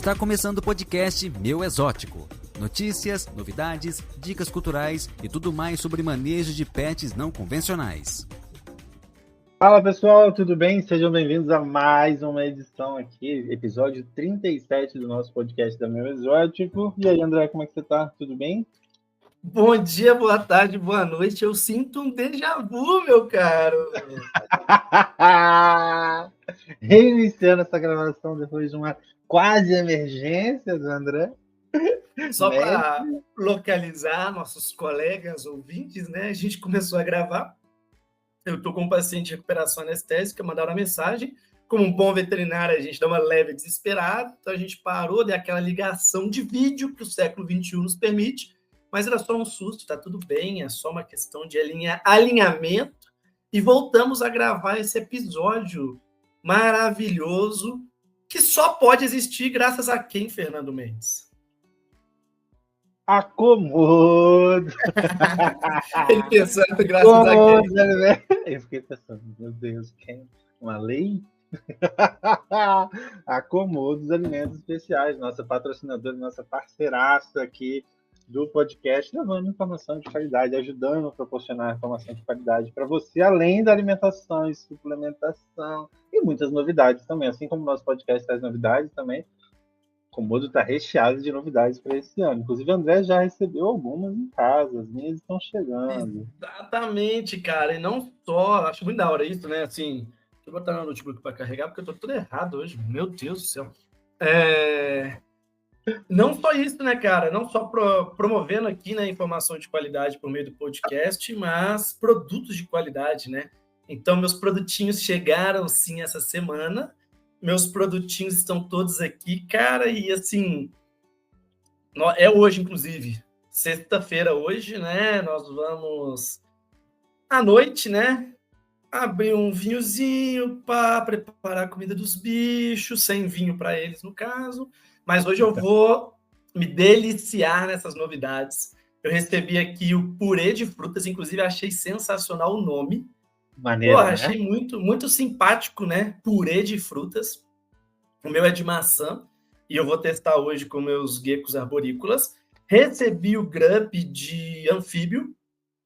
Está começando o podcast Meu Exótico. Notícias, novidades, dicas culturais e tudo mais sobre manejo de pets não convencionais. Fala pessoal, tudo bem? Sejam bem-vindos a mais uma edição aqui, episódio 37 do nosso podcast da Meu Exótico. E aí, André, como é que você tá? Tudo bem? Bom dia, boa tarde, boa noite. Eu sinto um déjà vu, meu caro. Reiniciando essa gravação depois de uma quase emergência do André. Só para localizar nossos colegas ouvintes, né? A gente começou a gravar. Eu estou com um paciente de recuperação anestésica, mandaram uma mensagem. Como um bom veterinário, a gente dá uma leve desesperada. Então a gente parou, deu aquela ligação de vídeo que o século XXI nos permite. Mas era só um susto, tá tudo bem, é só uma questão de alinhamento. E voltamos a gravar esse episódio maravilhoso que só pode existir graças a quem, Fernando Mendes? Acomodo! Ele pensando graças a quem? Né? Eu fiquei pensando, meu Deus, quem? Uma lei? Acomodo Alimentos Especiais, nossa patrocinadora, nossa parceiraça aqui do podcast, levando informação de qualidade, ajudando a proporcionar informação de qualidade para você, além da alimentação e suplementação e muitas novidades também, assim como o nosso podcast traz novidades também. O Comodo está recheado de novidades para esse ano. Inclusive, o André já recebeu algumas em casa, as minhas estão chegando. Exatamente, cara. E não só, acho muito da hora isso, né? Assim, deixa eu botar meu notebook para carregar, porque eu tô tudo errado hoje. Meu Deus do céu. Não só isso, né, cara? Não só promovendo aqui, né, informação de qualidade por meio do podcast, mas produtos de qualidade, né? Então, meus produtinhos chegaram, sim, essa semana. Meus produtinhos estão todos aqui, cara, e assim, é hoje, inclusive, sexta-feira hoje, né, nós vamos à noite, né, abrir um vinhozinho para preparar a comida dos bichos, sem vinho para eles, no caso, mas hoje eu vou me deliciar nessas novidades. Eu recebi aqui o purê de frutas, inclusive achei sensacional o nome. Maneiro, Pô, né? achei muito simpático, né? Purê de frutas. O meu é de maçã e eu vou testar hoje com meus geckos arborícolas. Recebi o grub de anfíbio.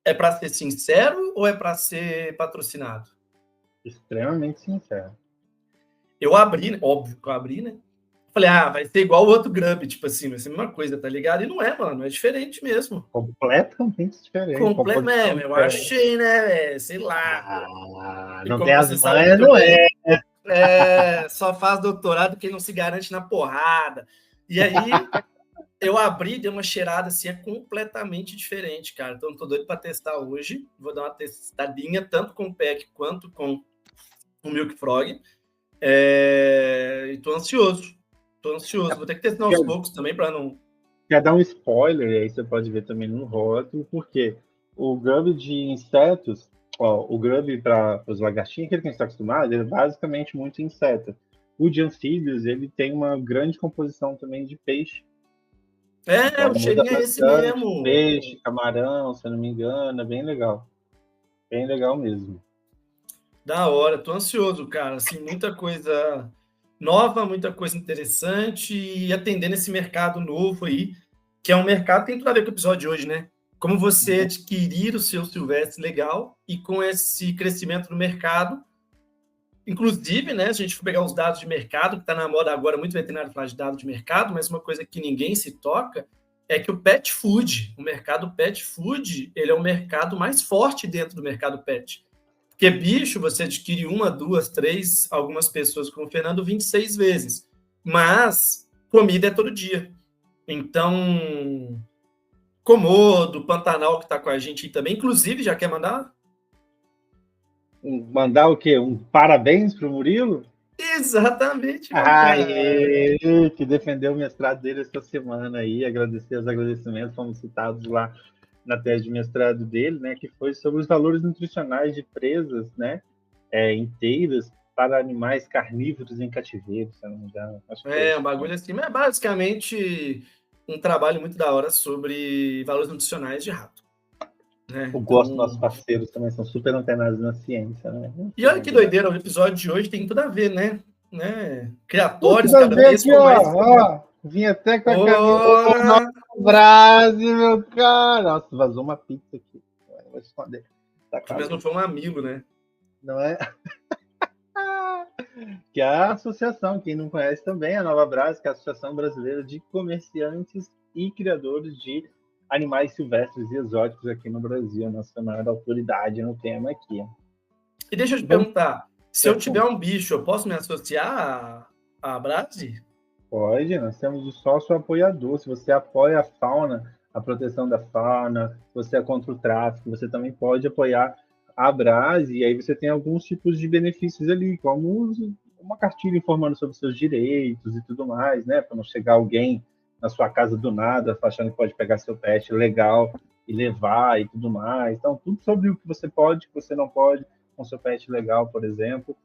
É para ser sincero ou é para ser patrocinado? Extremamente sincero. Eu abri, né? Óbvio que eu abri, né? Falei, vai ser igual o outro grub, tipo assim, vai ser a mesma coisa, tá ligado? E não é, mano, é diferente mesmo. Completamente diferente. Eu achei, né, sei lá. Não tem as manhas, não é. Só faz doutorado quem não se garante na porrada. E aí, eu abri, dei uma cheirada assim, é completamente diferente, cara. Então, tô doido para testar hoje. Vou dar uma testadinha, tanto com o PEC quanto com o Milk Frog. E tô ansioso. Vou ter que testar aos poucos também para não... Quer dar um spoiler, aí você pode ver também no rótulo, porque o grub de insetos, o grub para os lagartinhos, aquele que a gente está acostumado, ele é basicamente muito inseto. O de anfíbios, ele tem uma grande composição também de peixe. Então, o cheirinho é esse mesmo. Peixe, camarão, se eu não me engano, é bem legal. Bem legal mesmo. Da hora, tô ansioso, cara. Assim, muita coisa nova, muita coisa interessante e atendendo esse mercado novo aí, que é um mercado que tem tudo a ver com o episódio de hoje, né? Como você adquirir o seu silvestre legal e com esse crescimento do mercado, inclusive, né, se a gente for pegar os dados de mercado, que está na moda agora, muito veterinário falar de dados de mercado, mas uma coisa que ninguém se toca é que o pet food, o mercado pet food, ele é o mercado mais forte dentro do mercado pet. Porque bicho, você adquire 1, 2, 3, algumas pessoas como o Fernando, 26 vezes. Mas comida é todo dia. Então, Comodo, Pantanal, que está com a gente aí também, inclusive, já quer mandar? Mandar o quê? Um parabéns pro Murilo? Exatamente. Que defendeu o mestrado dele essa semana aí, agradecer os agradecimentos, fomos citados lá na tese de mestrado dele, né, que foi sobre os valores nutricionais de presas, né, inteiras para animais carnívoros em cativeiro, se eu não me engano. Um bagulho assim, mas é basicamente um trabalho muito da hora sobre valores nutricionais de rato. Né? Eu gosto dos nossos parceiros também, são super antenados na ciência, né? E olha que doideira, o episódio de hoje tem tudo a ver, né? né, criatórios Puta, cada vem vez aqui, com mais... ó. Vim até com a camisa do Brasil, meu cara. Nossa, vazou uma pizza aqui. Eu vou esconder. Tá Mas não foi um amigo, né? Não é? Que é a associação, quem não conhece também, a Nova Brás, que é a Associação Brasileira de Comerciantes e Criadores de Animais Silvestres e Exóticos aqui no Brasil, a nossa maior autoridade no tema aqui. E deixa eu te perguntar, se eu tiver um bicho, eu posso me associar à Brase? Pode, nós temos o sócio apoiador. Se você apoia a fauna, a proteção da fauna, se você é contra o tráfico, você também pode apoiar a Brase, e aí você tem alguns tipos de benefícios ali, como uma cartilha informando sobre seus direitos e tudo mais, né? Para não chegar alguém na sua casa do nada, achando que pode pegar seu pet legal e levar e tudo mais. Então, tudo sobre o que você pode, o que você não pode com seu pet legal, por exemplo.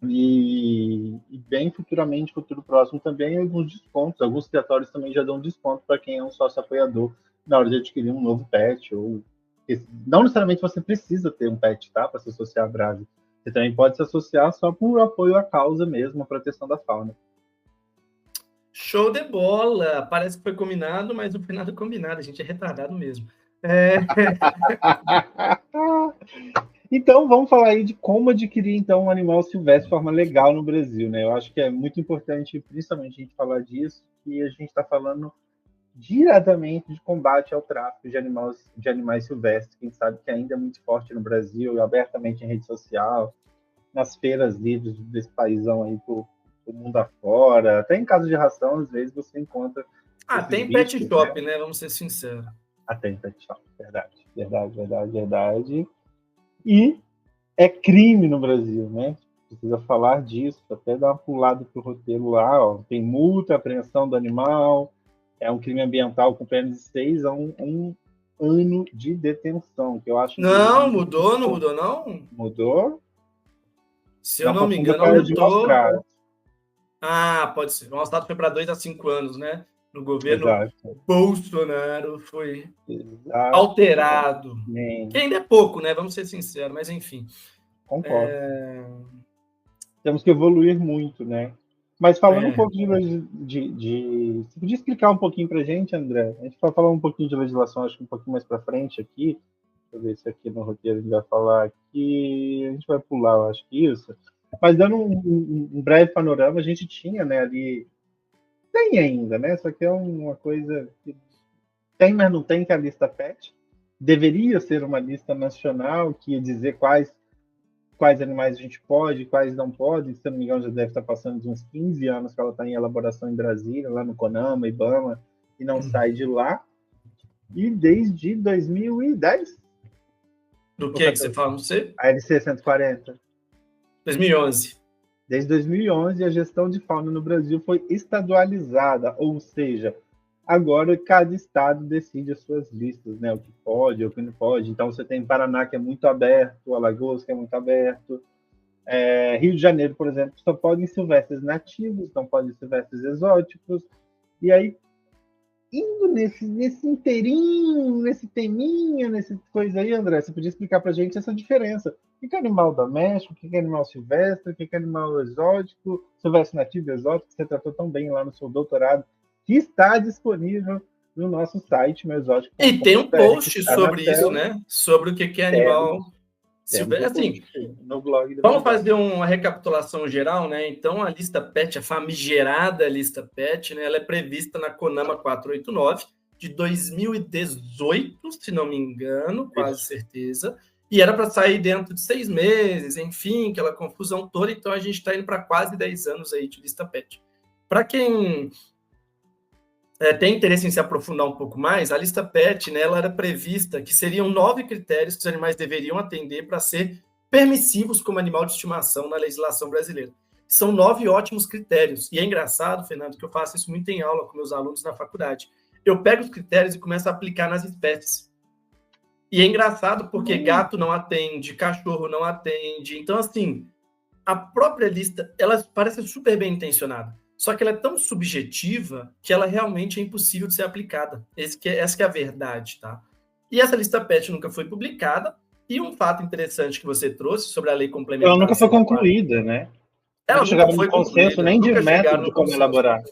E bem futuramente, futuro próximo também, alguns descontos. Alguns criatórios também já dão desconto para quem é um sócio apoiador na hora de adquirir um novo pet. Ou não necessariamente você precisa ter um pet, tá? Para se associar à Brase. Você também pode se associar só por apoio à causa mesmo, a proteção da fauna. Show de bola! Parece que foi combinado, mas não foi nada combinado. A gente é retardado mesmo. Então, vamos falar aí de como adquirir então um animal silvestre de forma legal no Brasil, né? Eu acho que é muito importante, principalmente, a gente falar disso, que a gente está falando diretamente de combate ao tráfico de animais silvestres, que a gente sabe que ainda é muito forte no Brasil, abertamente em rede social, nas feiras livres desse paísão aí pro mundo afora, até em caso de ração, às vezes você encontra. Tem pet shop, né? Vamos ser sinceros. Tem pet shop, verdade. E é crime no Brasil, né? Precisa falar disso, até dar uma pulada pro roteiro lá, ó. Tem multa, apreensão do animal, é um crime ambiental com pena de 6 a 1 ano de detenção, que eu acho que... Não mudou, não? Mudou? Se eu não me engano, aumentou. Pode ser. O nosso dado foi para 2 a 5 anos, né? No governo Bolsonaro foi alterado. Que ainda é pouco, né? Vamos ser sinceros, mas enfim. Concordo. Temos que evoluir muito, né? Mas falando um pouco Você podia explicar um pouquinho para a gente, André? A gente vai falar um pouquinho de legislação, acho que um pouquinho mais para frente aqui. Deixa eu ver se aqui no roteiro a gente vai falar aqui. A gente vai pular, eu acho que isso. Mas dando um breve panorama, a gente tinha, né, ali... Tem ainda, né? Só que é uma coisa que tem, mas não tem, que é a lista PET. Deveria ser uma lista nacional que ia dizer quais animais a gente pode, quais não pode. Se eu não me engano, já deve estar passando de uns 15 anos que ela está em elaboração em Brasília, lá no CONAMA, IBAMA, e não sai de lá. E desde 2010... Do que você fala, não sei? A LC 140. 2011. Desde 2011, a gestão de fauna no Brasil foi estadualizada, ou seja, agora cada estado decide as suas listas, né? O que pode, o que não pode. Então, você tem Paraná, que é muito aberto, Alagoas, que é muito aberto. Rio de Janeiro, por exemplo, só podem silvestres nativos, não podem silvestres exóticos. E aí, indo nesse inteirinho, nesse teminha, nessa coisa aí, André, você podia explicar para a gente essa diferença? O que é animal doméstico, o que é animal silvestre, o que é animal exótico, silvestre nativo e exótico, que você tratou tão bem lá no seu doutorado, que está disponível no nosso site, meu exótico. E tem um post sobre isso, né? Sobre o que é animal silvestre. Assim, no blog vamos fazer uma recapitulação geral, né? Então, a lista PET, a famigerada lista PET, né? Ela é prevista na CONAMA 489 de 2018, se não me engano, quase certeza. E era para sair dentro de 6 meses, enfim, aquela confusão toda. Então, a gente está indo para quase 10 anos aí de lista PET. Para quem tem interesse em se aprofundar um pouco mais, a lista PET, né, ela era prevista que seriam 9 critérios que os animais deveriam atender para ser permissivos como animal de estimação na legislação brasileira. São 9 ótimos critérios. E é engraçado, Fernando, que eu faço isso muito em aula com meus alunos na faculdade. Eu pego os critérios e começo a aplicar nas espécies. E é engraçado porque gato não atende, cachorro não atende. Então, assim, a própria lista, ela parece super bem intencionada. Só que ela é tão subjetiva que ela realmente é impossível de ser aplicada. Essa que é a verdade, tá? E essa lista PET nunca foi publicada. E um fato interessante que você trouxe sobre a lei complementar... Ela nunca foi concluída, né? Ela Não nunca chegaram foi no consenso concluída, nem de nunca chegaram método de no como consenso. elaborar.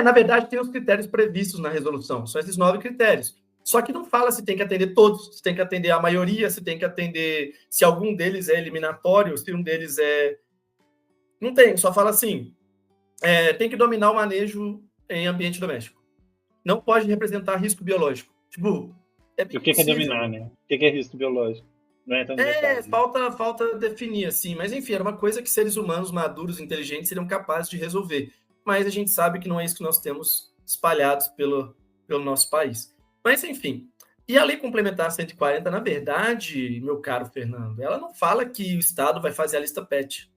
Na verdade, tem os critérios previstos na resolução. São esses 9 critérios. Só que não fala se tem que atender todos, se tem que atender a maioria, se tem que atender se algum deles é eliminatório, se um deles é... Não tem, só fala assim, tem que dominar o manejo em ambiente doméstico. Não pode representar risco biológico. Tipo, E o que é dominar, né? O que é risco biológico? Não entra no detalhe. falta definir, assim. Mas, enfim, era uma coisa que seres humanos maduros, inteligentes, seriam capazes de resolver. Mas a gente sabe que não é isso que nós temos espalhados pelo nosso país. Mas, enfim. E a Lei Complementar 140, na verdade, meu caro Fernando, ela não fala que o Estado vai fazer a lista PET.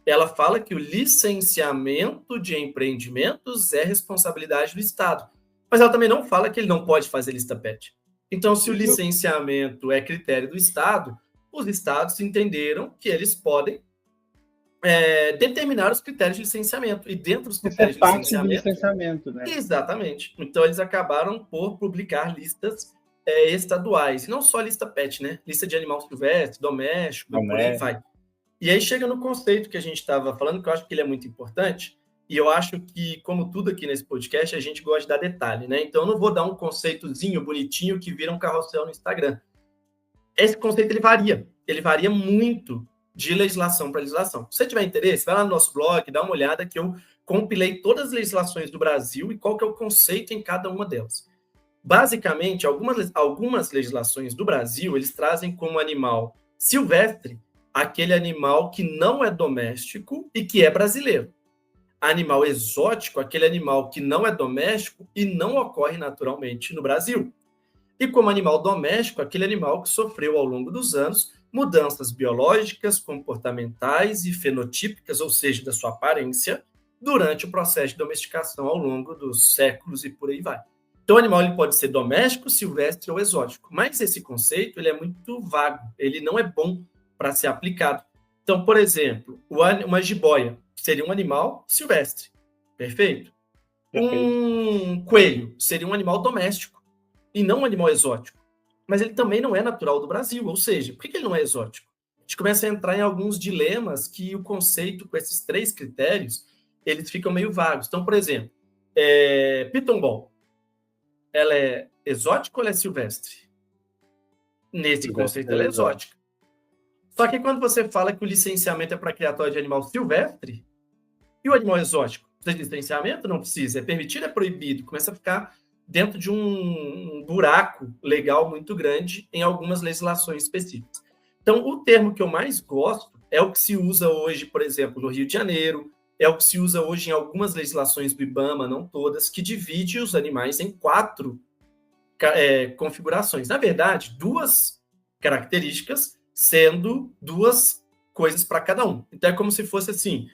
Ela fala que o licenciamento de empreendimentos é responsabilidade do Estado. Mas ela também não fala que ele não pode fazer lista PET. Então, se o licenciamento é critério do Estado, os Estados entenderam que eles podem determinar os critérios de licenciamento. E dentro dos Isso é critérios de parte do licenciamento... licenciamento, né? Exatamente. Então, eles acabaram por publicar listas estaduais. E não só lista PET, né? Lista de animal silvestre, doméstico, e por aí vai. E aí chega no conceito que a gente estava falando, que eu acho que ele é muito importante, e eu acho que, como tudo aqui nesse podcast, a gente gosta de dar detalhe, né? Então, eu não vou dar um conceitozinho bonitinho que vira um carrossel no Instagram. Esse conceito, ele varia muito de legislação para legislação. Se você tiver interesse, vai lá no nosso blog, dá uma olhada que eu compilei todas as legislações do Brasil e qual que é o conceito em cada uma delas. Basicamente, algumas legislações do Brasil, eles trazem como animal silvestre aquele animal que não é doméstico e que é brasileiro. Animal exótico, aquele animal que não é doméstico e não ocorre naturalmente no Brasil. E como animal doméstico, aquele animal que sofreu ao longo dos anos mudanças biológicas, comportamentais e fenotípicas, ou seja, da sua aparência, durante o processo de domesticação ao longo dos séculos e por aí vai. Então, o animal ele pode ser doméstico, silvestre ou exótico, mas esse conceito ele é muito vago, ele não é bom para ser aplicado. Então, por exemplo, uma jiboia seria um animal silvestre, perfeito? Um coelho seria um animal doméstico e não um animal exótico. Mas ele também não é natural do Brasil, ou seja, por que ele não é exótico? A gente começa a entrar em alguns dilemas que o conceito com esses 3 critérios, eles ficam meio vagos. Então, por exemplo, Piton Ball, ela é exótica ou ela é silvestre? Nesse conceito, ela é exótica. Só que quando você fala que o licenciamento é para criatório de animal silvestre, e o animal exótico? Precisa de licenciamento? Não precisa. É permitido, é proibido. Começa a ficar dentro de um buraco legal muito grande em algumas legislações específicas. Então, o termo que eu mais gosto é o que se usa hoje, por exemplo, no Rio de Janeiro, é o que se usa hoje em algumas legislações do IBAMA, não todas, que divide os animais em 4 configurações. Na verdade, 2 características, sendo 2 coisas para cada um. Então, é como se fosse assim,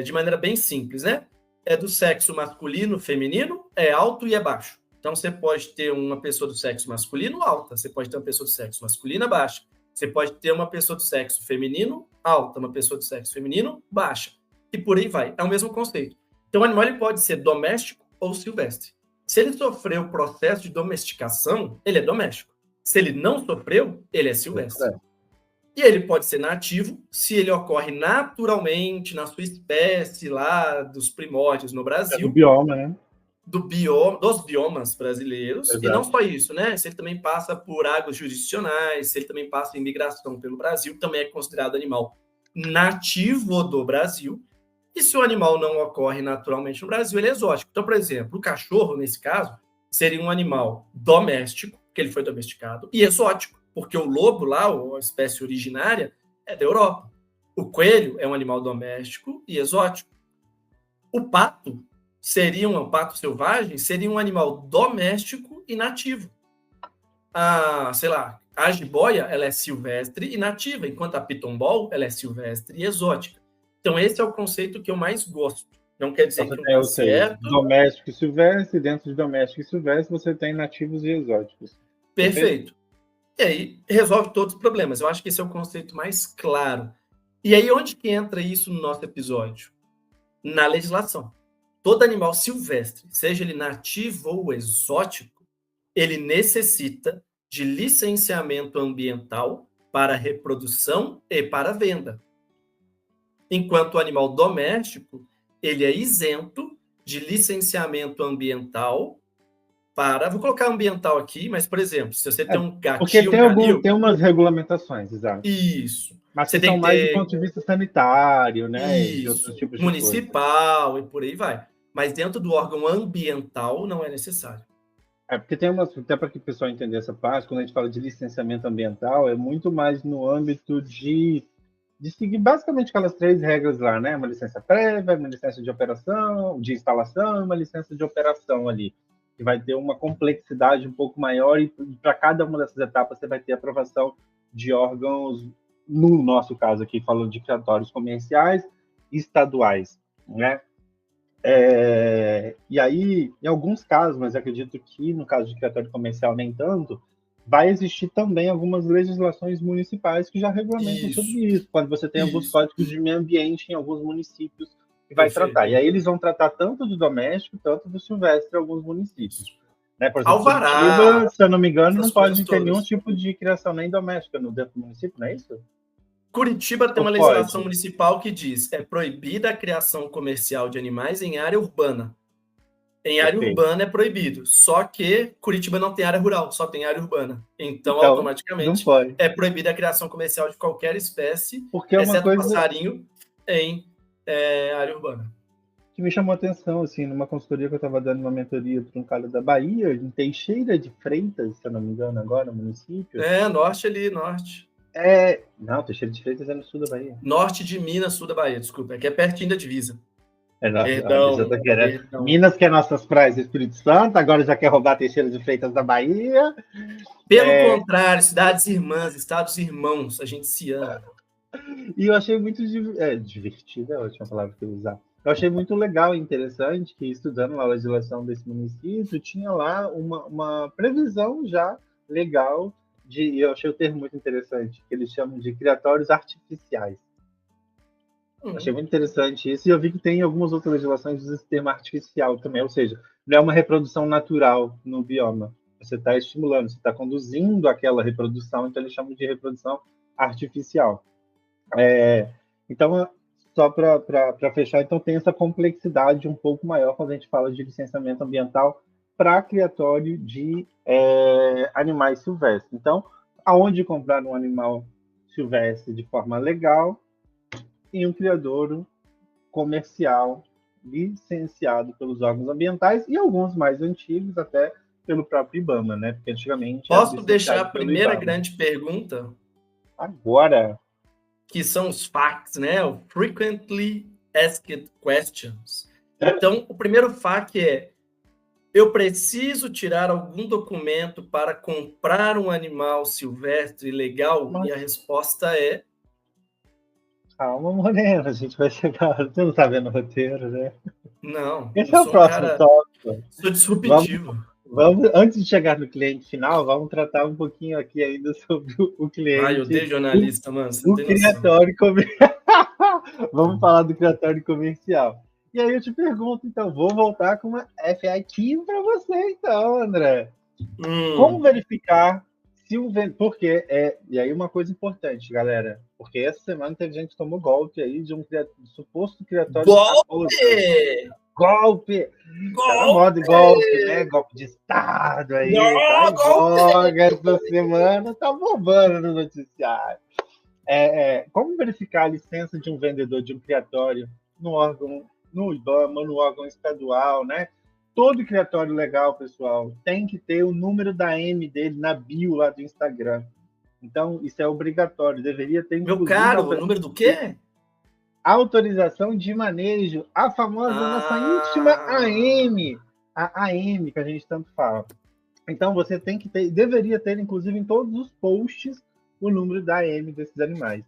de maneira bem simples, né? É do sexo masculino, feminino, é alto e é baixo. Então, você pode ter uma pessoa do sexo masculino alta, você pode ter uma pessoa do sexo masculino baixa, você pode ter uma pessoa do sexo feminino alta, uma pessoa do sexo feminino baixa, e por aí vai. É o mesmo conceito. Então, o animal ele pode ser doméstico ou silvestre. Se ele sofreu o processo de domesticação, ele é doméstico. Se ele não sofreu, ele é silvestre. E ele pode ser nativo se ele ocorre naturalmente na sua espécie lá dos primórdios no Brasil. Do bioma, né? Dos biomas brasileiros. Exato. E não só isso, né? Se ele também passa por águas jurisdicionais, se ele também passa em migração pelo Brasil, também é considerado animal nativo do Brasil. E se o animal não ocorre naturalmente no Brasil, ele é exótico. Então, por exemplo, o cachorro, nesse caso, seria um animal doméstico, que ele foi domesticado, e exótico, porque o lobo lá, a espécie originária, é da Europa. O coelho é um animal doméstico e exótico. O pato pato selvagem, seria um animal doméstico e nativo. A jiboia, ela é silvestre e nativa, enquanto a piton ball, ela é silvestre e exótica. Então, esse é o conceito que eu mais gosto. Não quer dizer que não está certo. Doméstico e silvestre, dentro de doméstico e silvestre, você tem nativos e exóticos. Perfeito. E aí, resolve todos os problemas. Eu acho que esse é o conceito mais claro. E aí, onde que entra isso no nosso episódio? Na legislação. Todo animal silvestre, seja ele nativo ou exótico, ele necessita de licenciamento ambiental para reprodução e para venda. Enquanto o animal doméstico, ele é isento de licenciamento ambiental para... Vou colocar ambiental aqui, mas, por exemplo, se você tem um Porque gatinho, um canil... tem umas regulamentações, exato. Isso. Mas Você que tem são que mais ter... do ponto de vista sanitário, né? E de outros Isso. tipos de coisa. Municipal e por aí vai. Mas dentro do órgão ambiental não é necessário. Porque tem umas, até para que o pessoal entenda essa parte, quando a gente fala de licenciamento ambiental, é muito mais no âmbito de seguir basicamente aquelas 3 regras lá, né? Uma licença prévia, uma licença de operação, de instalação e uma licença de operação ali, que vai ter uma complexidade um pouco maior e para cada uma dessas etapas você vai ter aprovação de órgãos, no nosso caso aqui, falando de criatórios comerciais e estaduais, né? E aí, em alguns casos, mas acredito que no caso de criatório comercial nem tanto, vai existir também algumas legislações municipais que já regulamentam sobre isso, quando você tem alguns códigos de meio ambiente em alguns municípios que vai tratar. E aí eles vão tratar tanto do doméstico, tanto do silvestre em alguns municípios. Né? Por exemplo, Curitiba, se eu não me engano, não pode ter nenhum tipo de criação nem doméstica dentro do município, não é isso? Curitiba tem uma legislação municipal que diz é proibida a criação comercial de animais em área urbana. Em área urbana é proibido. Só que Curitiba não tem área rural, só tem área urbana. Então automaticamente, é proibida a criação comercial de qualquer espécie, exceto passarinho, em área urbana. Que me chamou a atenção, assim, numa consultoria que eu estava dando uma mentoria para um cara da Bahia, em Teixeira de Freitas, se eu não me engano agora, no município. Norte ali, norte. Não, Teixeira de Freitas é no sul da Bahia. Norte de Minas, sul da Bahia, desculpa. É que é pertinho da divisa. Perdão. Minas, que é nossas praias do Espírito Santo, agora já quer roubar Teixeira de Freitas da Bahia. Pelo contrário, cidades irmãs, estados irmãos, a gente se ama. E eu achei muito divertido, é a última palavra que eu usar. Eu achei muito legal e interessante que, estudando a legislação desse município, tinha lá uma previsão já legal e eu achei o termo muito interessante, que eles chamam de criatórios artificiais. Achei muito interessante isso, e eu vi que tem algumas outras legislações que usam esse termo artificial também, ou seja, não é uma reprodução natural no bioma. Você está estimulando, você está conduzindo aquela reprodução, então eles chamam de reprodução artificial. Então, só para fechar, então tem essa complexidade um pouco maior quando a gente fala de licenciamento ambiental para criatório de animais silvestres. Então, aonde comprar um animal silvestre de forma legal e um criadouro comercial licenciado pelos órgãos ambientais e alguns mais antigos até pelo próprio IBAMA, né? Porque antigamente... Posso deixar a primeira grande pergunta? Agora... Que são os FAQs, né? O Frequently Asked Questions. Então, o primeiro FAQ é: eu preciso tirar algum documento para comprar um animal silvestre legal? E a resposta é... Calma, Morena, a gente vai chegar... Você não está vendo o roteiro, né? Não. Esse é o próximo tópico. Sou disruptivo. Vamos, antes de chegar no cliente final, vamos tratar um pouquinho aqui ainda sobre o cliente. Ai, eu odeio jornalista, mano. O criatório comercial. Vamos falar do criatório comercial. E aí eu te pergunto, então, vou voltar com uma FAQ para você, então, André. Como verificar se o vendedor... Porque e aí uma coisa importante, galera. Porque essa semana teve gente que tomou golpe aí de um suposto criatório... Golpe! Tá na moda golpe, né? Golpe de Estado aí. Essa semana tá bombando no noticiário. Como verificar a licença de um vendedor de um criatório no órgão, no IBAMA, no órgão estadual, né? Todo criatório legal, pessoal, tem que ter o número da M dele na bio lá do Instagram. Então, isso é obrigatório. Deveria ter... Meu caro, o número do quê? Autorização de manejo, a famosa nossa íntima AM, a AM que a gente tanto fala. Então você tem que ter, deveria ter, inclusive, em todos os posts, o número da AM desses animais,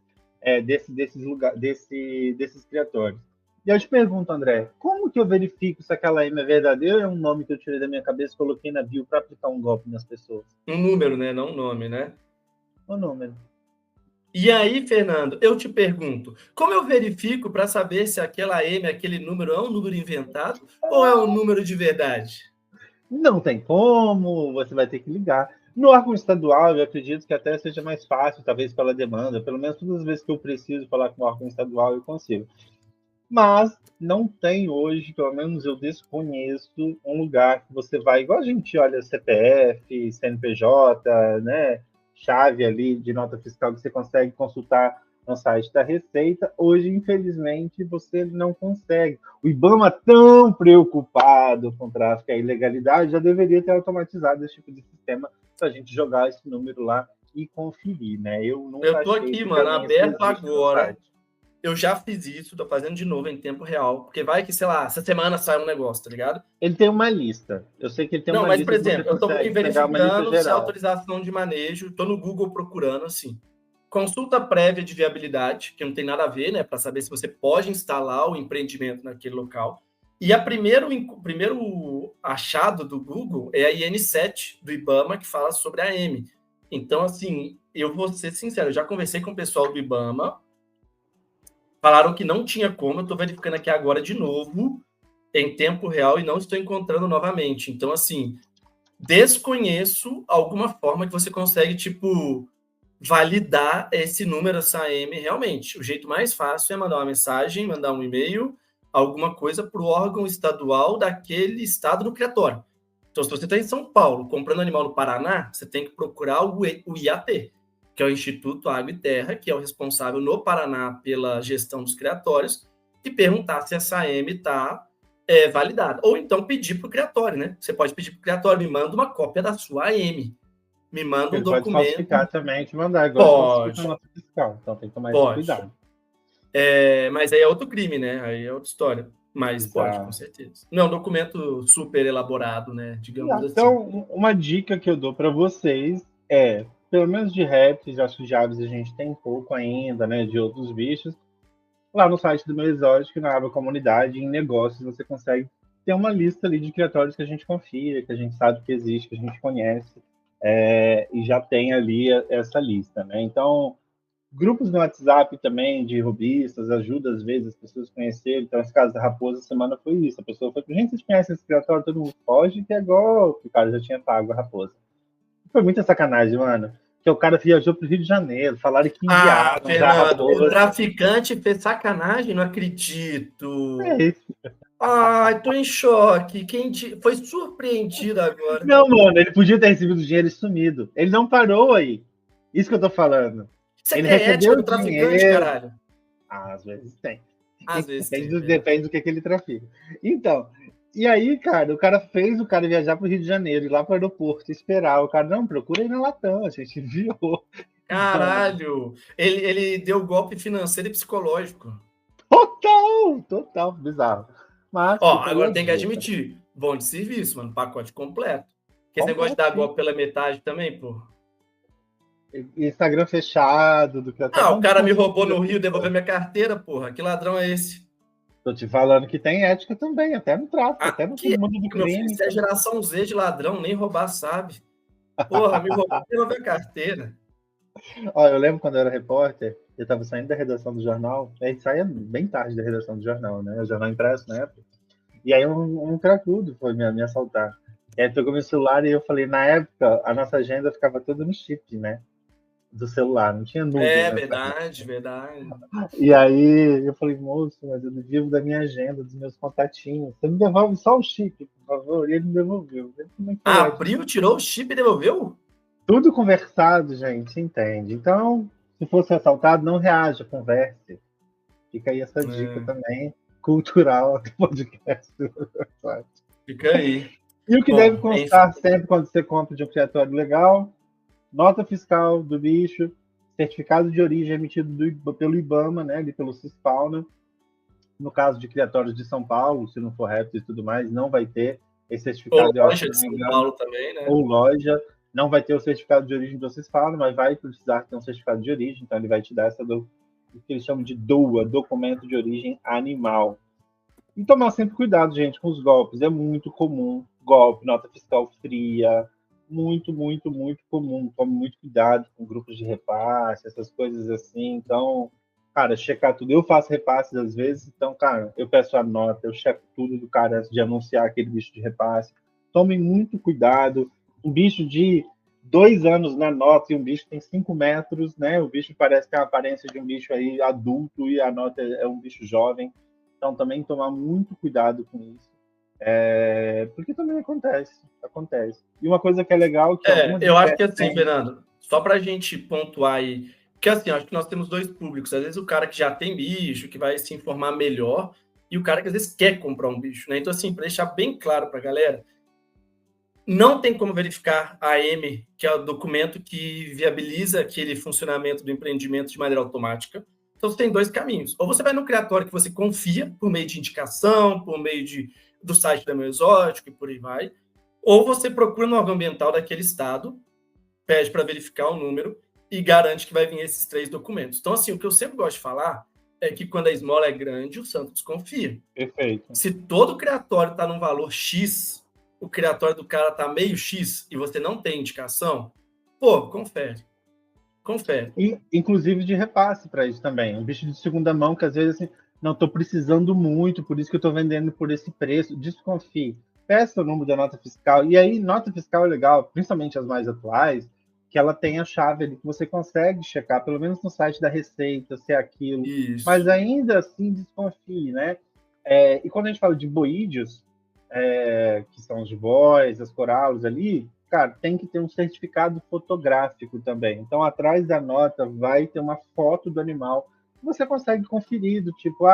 desses criatórios. E eu te pergunto, André, como que eu verifico se aquela AM é verdadeira ou é um nome que eu tirei da minha cabeça e coloquei na bio para aplicar um golpe nas pessoas? Um número, né? Não um nome, né? Um número. E aí, Fernando, eu te pergunto, como eu verifico para saber se aquela AM, aquele número é um número inventado ou é um número de verdade? Não tem como, você vai ter que ligar. No órgão estadual, eu acredito que até seja mais fácil, talvez pela demanda, pelo menos todas as vezes que eu preciso falar com o órgão estadual, eu consigo. Mas não tem hoje, pelo menos eu desconheço, um lugar que você vai, igual a gente olha CPF, CNPJ, né, chave ali de nota fiscal que você consegue consultar no site da Receita. Hoje, infelizmente, você não consegue. O IBAMA, tão preocupado com tráfico e ilegalidade, já deveria ter automatizado esse tipo de sistema para a gente jogar esse número lá e conferir, né? Eu nunca Eu tô achei aqui, que mano, realmente isso aberto existe no agora. site. Eu já fiz isso, tô fazendo de novo em tempo real. Porque vai que, sei lá, essa semana sai um negócio, tá ligado? Ele tem uma lista. Eu sei que ele tem Não, uma mas, por lista que você exemplo, eu tô aqui consegue pegar uma lista verificando se a geral. autorização de manejo, tô no Google procurando, assim. Consulta prévia de viabilidade, que não tem nada a ver, né? Para saber se você pode instalar o empreendimento naquele local. E o primeiro achado do Google é a IN7 do IBAMA, que fala sobre a M. Então, assim, eu vou ser sincero, eu já conversei com o pessoal do IBAMA, falaram que não tinha como, eu estou verificando aqui agora de novo, em tempo real, e não estou encontrando novamente. Então, assim, desconheço alguma forma que você consegue, tipo, validar esse número, essa M, realmente. O jeito mais fácil é mandar uma mensagem, mandar um e-mail, alguma coisa para o órgão estadual daquele estado do criatório. Então, se você está em São Paulo comprando animal no Paraná, você tem que procurar o IAT, que é o Instituto Água e Terra, que é o responsável no Paraná pela gestão dos criatórios, e perguntar se essa M está validada. Ou então pedir para o criatório, né? Você pode pedir para o criatório, me manda uma cópia da sua M, me manda um Ele pode documento. falsificar também e te mandar, igual ele falsifica a Pode, nota fiscal. Então tem que tomar esse pode. cuidado. Mas aí é outro crime, né? Aí é outra história. Mas pode, com Exato. certeza. Não é um documento super elaborado, né? Digamos assim. Então, uma dica que eu dou para vocês é, pelo menos de répteis, acho que de aves a gente tem pouco ainda, né? De outros bichos. Lá no site do Meu Exótico, na aba Comunidade, em Negócios, você consegue ter uma lista ali de criatórios que a gente confia, que a gente sabe que existe, que a gente conhece, e já tem ali essa lista, né? Então, grupos no WhatsApp também de robistas ajuda às vezes as pessoas a conhecerem. Então, esse caso da Raposa, essa semana foi isso. A pessoa foi, gente, vocês conhecem esse criatório? Todo mundo foge, que é golpe. O cara já tinha pago a Raposa. Foi muita sacanagem, mano. Que o cara viajou para o Rio de Janeiro, falaram que Ah, enviaram já a Fernando, o Raposa. traficante fez sacanagem, não acredito. É isso. Ai, tô em choque. Foi surpreendido agora. Não, mano, ele podia ter recebido o dinheiro e sumido. Ele não parou aí. Isso que eu tô falando. Isso Ele aqui é ética recebeu o do traficante, dinheiro. caralho. Ah, às vezes tem. Às vezes Depende tem, do, né? depende do que ele trafica. Então, e aí, cara, o cara fez o cara viajar pro Rio de Janeiro, ir lá pro aeroporto, esperar. O cara, não, procura aí na Latam, a gente enviou. Mano, Caralho. Ele deu golpe financeiro e psicológico. total, total, bizarro. Mas Ó, fica aí a agora tem que dica. admitir. Bom de serviço, mano. Pacote completo. Porque esse negócio de Completo, dar sim. golpe pela metade também, pô. Instagram fechado, do que até Ah, o não cara me desconto. roubou no Rio, devolveu minha carteira, porra. Que ladrão é esse? Tô te falando que tem ética também, até no tráfico, Ah, até no que mundo do meu filho, crime. isso é geração Z de ladrão, nem roubar sabe. Porra, me roubou, devolveu a carteira. Ó, eu lembro quando eu era repórter, eu estava saindo da redação do jornal, a gente saía bem tarde da redação do jornal, né? O jornal impresso na época. E aí um cracudo foi me assaltar. E aí pegou meu celular e eu falei, na época, a nossa agenda ficava toda no chip, né? Do celular, não tinha nuvem É, nessa época. verdade, verdade. E aí eu falei, moço, mas eu vivo da minha agenda, dos meus contatinhos. Você me devolve só o chip, por favor. E ele me devolveu. Como é que pode? Abriu, tirou o chip e devolveu? Tudo conversado, gente, entende? Então, se fosse assaltado, não reaja, converse. Fica aí essa dica É, também, cultural do podcast. fica aí. E o que deve Bom, enfim. constar sempre quando você compra de um criatório legal? Nota fiscal do bicho, certificado de origem emitido pelo IBAMA, né, ali pelo Cisfauna. No caso de criatórios de São Paulo, se não for réptil e tudo mais, não vai ter esse Ou certificado, eu acho, loja se de não me São engano, Paulo também, né? ou loja, não vai ter o certificado de origem do Cisfauna, mas vai precisar ter um certificado de origem, então ele vai te dar o que eles chamam de DOA, documento de origem animal. E tomar sempre cuidado, gente, com os golpes. É muito comum golpe, nota fiscal fria. Muito, muito, muito comum. Tome muito cuidado com grupos de repasse, essas coisas assim. Então, cara, checar tudo. Eu faço repasses às vezes, então, cara, eu peço a nota, eu checo tudo do cara antes de anunciar aquele bicho de repasse. Tomem muito cuidado. Um bicho de 2 anos na nota e um bicho tem 5 metros, né? O bicho parece ter a aparência de um bicho aí adulto e a nota é um bicho jovem. Então também tomar muito cuidado com isso. Porque também acontece. E uma coisa que é legal que algumas eu acho que assim, têm... Fernando, só para a gente pontuar aí, porque assim, acho que nós temos dois públicos. Às vezes o cara que já tem bicho, que vai se informar melhor, e o cara que às vezes quer comprar um bicho, né? Então, assim, para deixar bem claro para a galera, não tem como verificar a AM, que é o documento que viabiliza aquele funcionamento do empreendimento de maneira automática. Então, você tem dois caminhos. Ou você vai no criatório que você confia, por meio de indicação, por meio do site da Meu Exótico e por aí vai. Ou você procura no órgão ambiental daquele estado, pede para verificar o número e garante que vai vir esses 3 documentos. Então, assim, o que eu sempre gosto de falar é que quando a esmola é grande, o santo desconfia. Perfeito. Se todo criatório está num valor X, o criatório do cara está meio X e você não tem indicação, pô, confere. E, inclusive de repasse para isso também. Um bicho de segunda mão que às vezes assim, não estou precisando muito, por isso que eu estou vendendo por esse preço. Desconfie. Peça o número da nota fiscal. E aí, nota fiscal é legal, principalmente as mais atuais, que ela tem a chave ali que você consegue checar, pelo menos no site da Receita, se é aquilo. Isso. Mas ainda assim, desconfie, né? E quando a gente fala de boídeos, que são os bois, as coralos ali, cara, tem que ter um certificado fotográfico também. Então, atrás da nota vai ter uma foto do animal. Você consegue conferir, do tipo,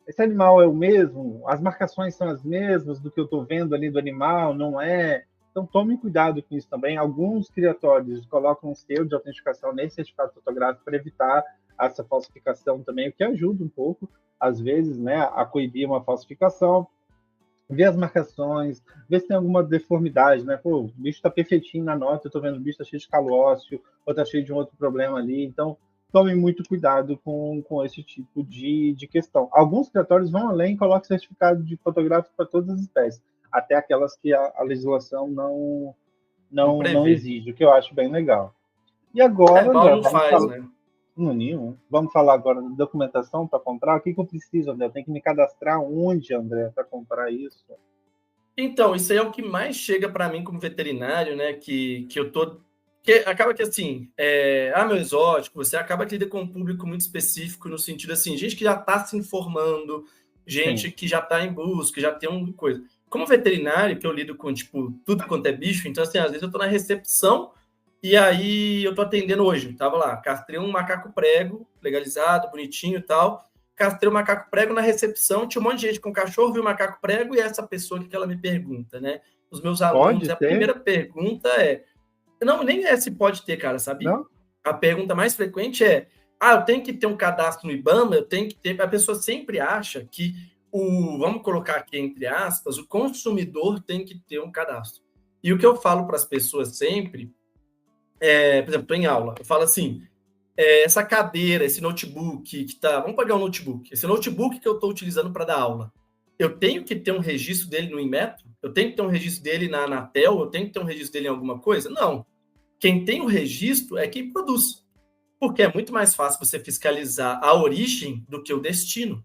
esse animal é o mesmo? As marcações são as mesmas do que eu estou vendo ali do animal? Não é? Então, tome cuidado com isso também. Alguns criatórios colocam um selo de autenticação nesse certificado fotográfico para evitar essa falsificação também, o que ajuda um pouco, às vezes, né, a coibir uma falsificação. Ver as marcações, ver se tem alguma deformidade, né? Pô, o bicho está perfeitinho na nota, eu estou vendo o bicho está cheio de calócio, ou está cheio de um outro problema ali. Então, tome muito cuidado com esse tipo de questão. Alguns criatórios vão além e colocam certificado de fotográfico para todas as espécies, até aquelas que a legislação não exige, o que eu acho bem legal. E agora, mal André, não faz, né? Nenhum. Vamos falar agora de documentação para comprar. O que eu preciso, André? Eu tenho que me cadastrar onde, André, para comprar isso? Então, isso aí é o que mais chega para mim como veterinário, né? Que eu tô. Que acaba que assim, Meu Exótico, você acaba que lida com um público muito específico, no sentido assim, gente que já está se informando, gente que já está em busca, já tem uma coisa. Como veterinário, que eu lido com, tipo, tudo quanto é bicho, então, assim, às vezes eu estou na recepção e aí eu estou atendendo hoje. Tava lá, castrei um macaco prego, legalizado, bonitinho e tal. Castrei o macaco prego na recepção, tinha um monte de gente com cachorro, viu o macaco prego, e essa pessoa que ela me pergunta, né? Os meus alunos, a primeira pergunta é... Não, nem é se pode ter, cara, sabe? Não? A pergunta mais frequente é: eu tenho que ter um cadastro no IBAMA, eu tenho que ter... A pessoa sempre acha que vamos colocar aqui entre aspas, o consumidor tem que ter um cadastro. E o que eu falo para as pessoas sempre, por exemplo, estou em aula, eu falo assim, essa cadeira, esse notebook que tá... Vamos pegar um notebook. Esse notebook que eu estou utilizando para dar aula, eu tenho que ter um registro dele no Inmetro? Eu tenho que ter um registro dele na Anatel? Eu tenho que ter um registro dele em alguma coisa? Não. Quem tem o registro é quem produz. Porque é muito mais fácil você fiscalizar a origem do que o destino.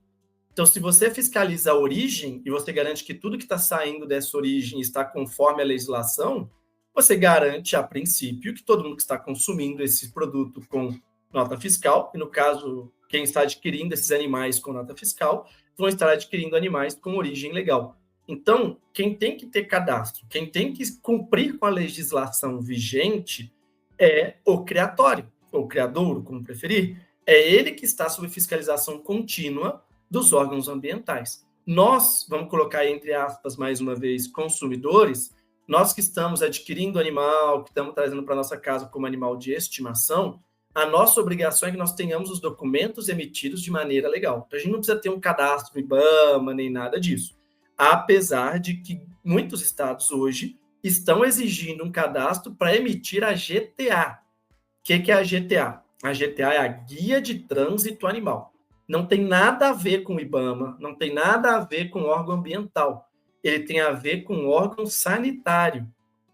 Então, se você fiscaliza a origem e você garante que tudo que está saindo dessa origem está conforme a legislação, você garante, a princípio, que todo mundo que está consumindo esse produto com nota fiscal, e no caso, quem está adquirindo esses animais com nota fiscal, vão estar adquirindo animais com origem legal. Então, quem tem que ter cadastro, quem tem que cumprir com a legislação vigente é o criatório, ou criadouro, como preferir. É ele que está sob fiscalização contínua dos órgãos ambientais. Nós, vamos colocar entre aspas, mais uma vez, consumidores, nós que estamos adquirindo animal, que estamos trazendo para nossa casa como animal de estimação, a nossa obrigação é que nós tenhamos os documentos emitidos de maneira legal. Então, a gente não precisa ter um cadastro no IBAMA, nem nada disso. Apesar de que muitos estados hoje estão exigindo um cadastro para emitir a GTA. O que é a GTA? A GTA é a Guia de Trânsito Animal. Não tem nada a ver com o IBAMA, não tem nada a ver com o órgão ambiental. Ele tem a ver com o órgão sanitário.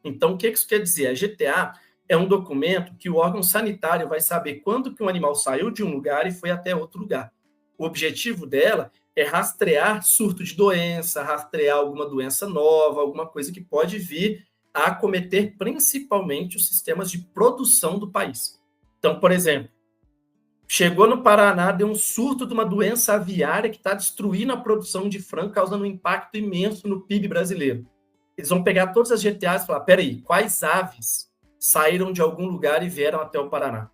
Então, o que isso quer dizer? A GTA é um documento que o órgão sanitário vai saber quando que um animal saiu de um lugar e foi até outro lugar. O objetivo dela é rastrear surto de doença, rastrear alguma doença nova, alguma coisa que pode vir a acometer principalmente os sistemas de produção do país. Então, por exemplo, chegou no Paraná, deu um surto de uma doença aviária que está destruindo a produção de frango, causando um impacto imenso no PIB brasileiro. Eles vão pegar todas as GTAs e falar, peraí, quais aves saíram de algum lugar e vieram até o Paraná?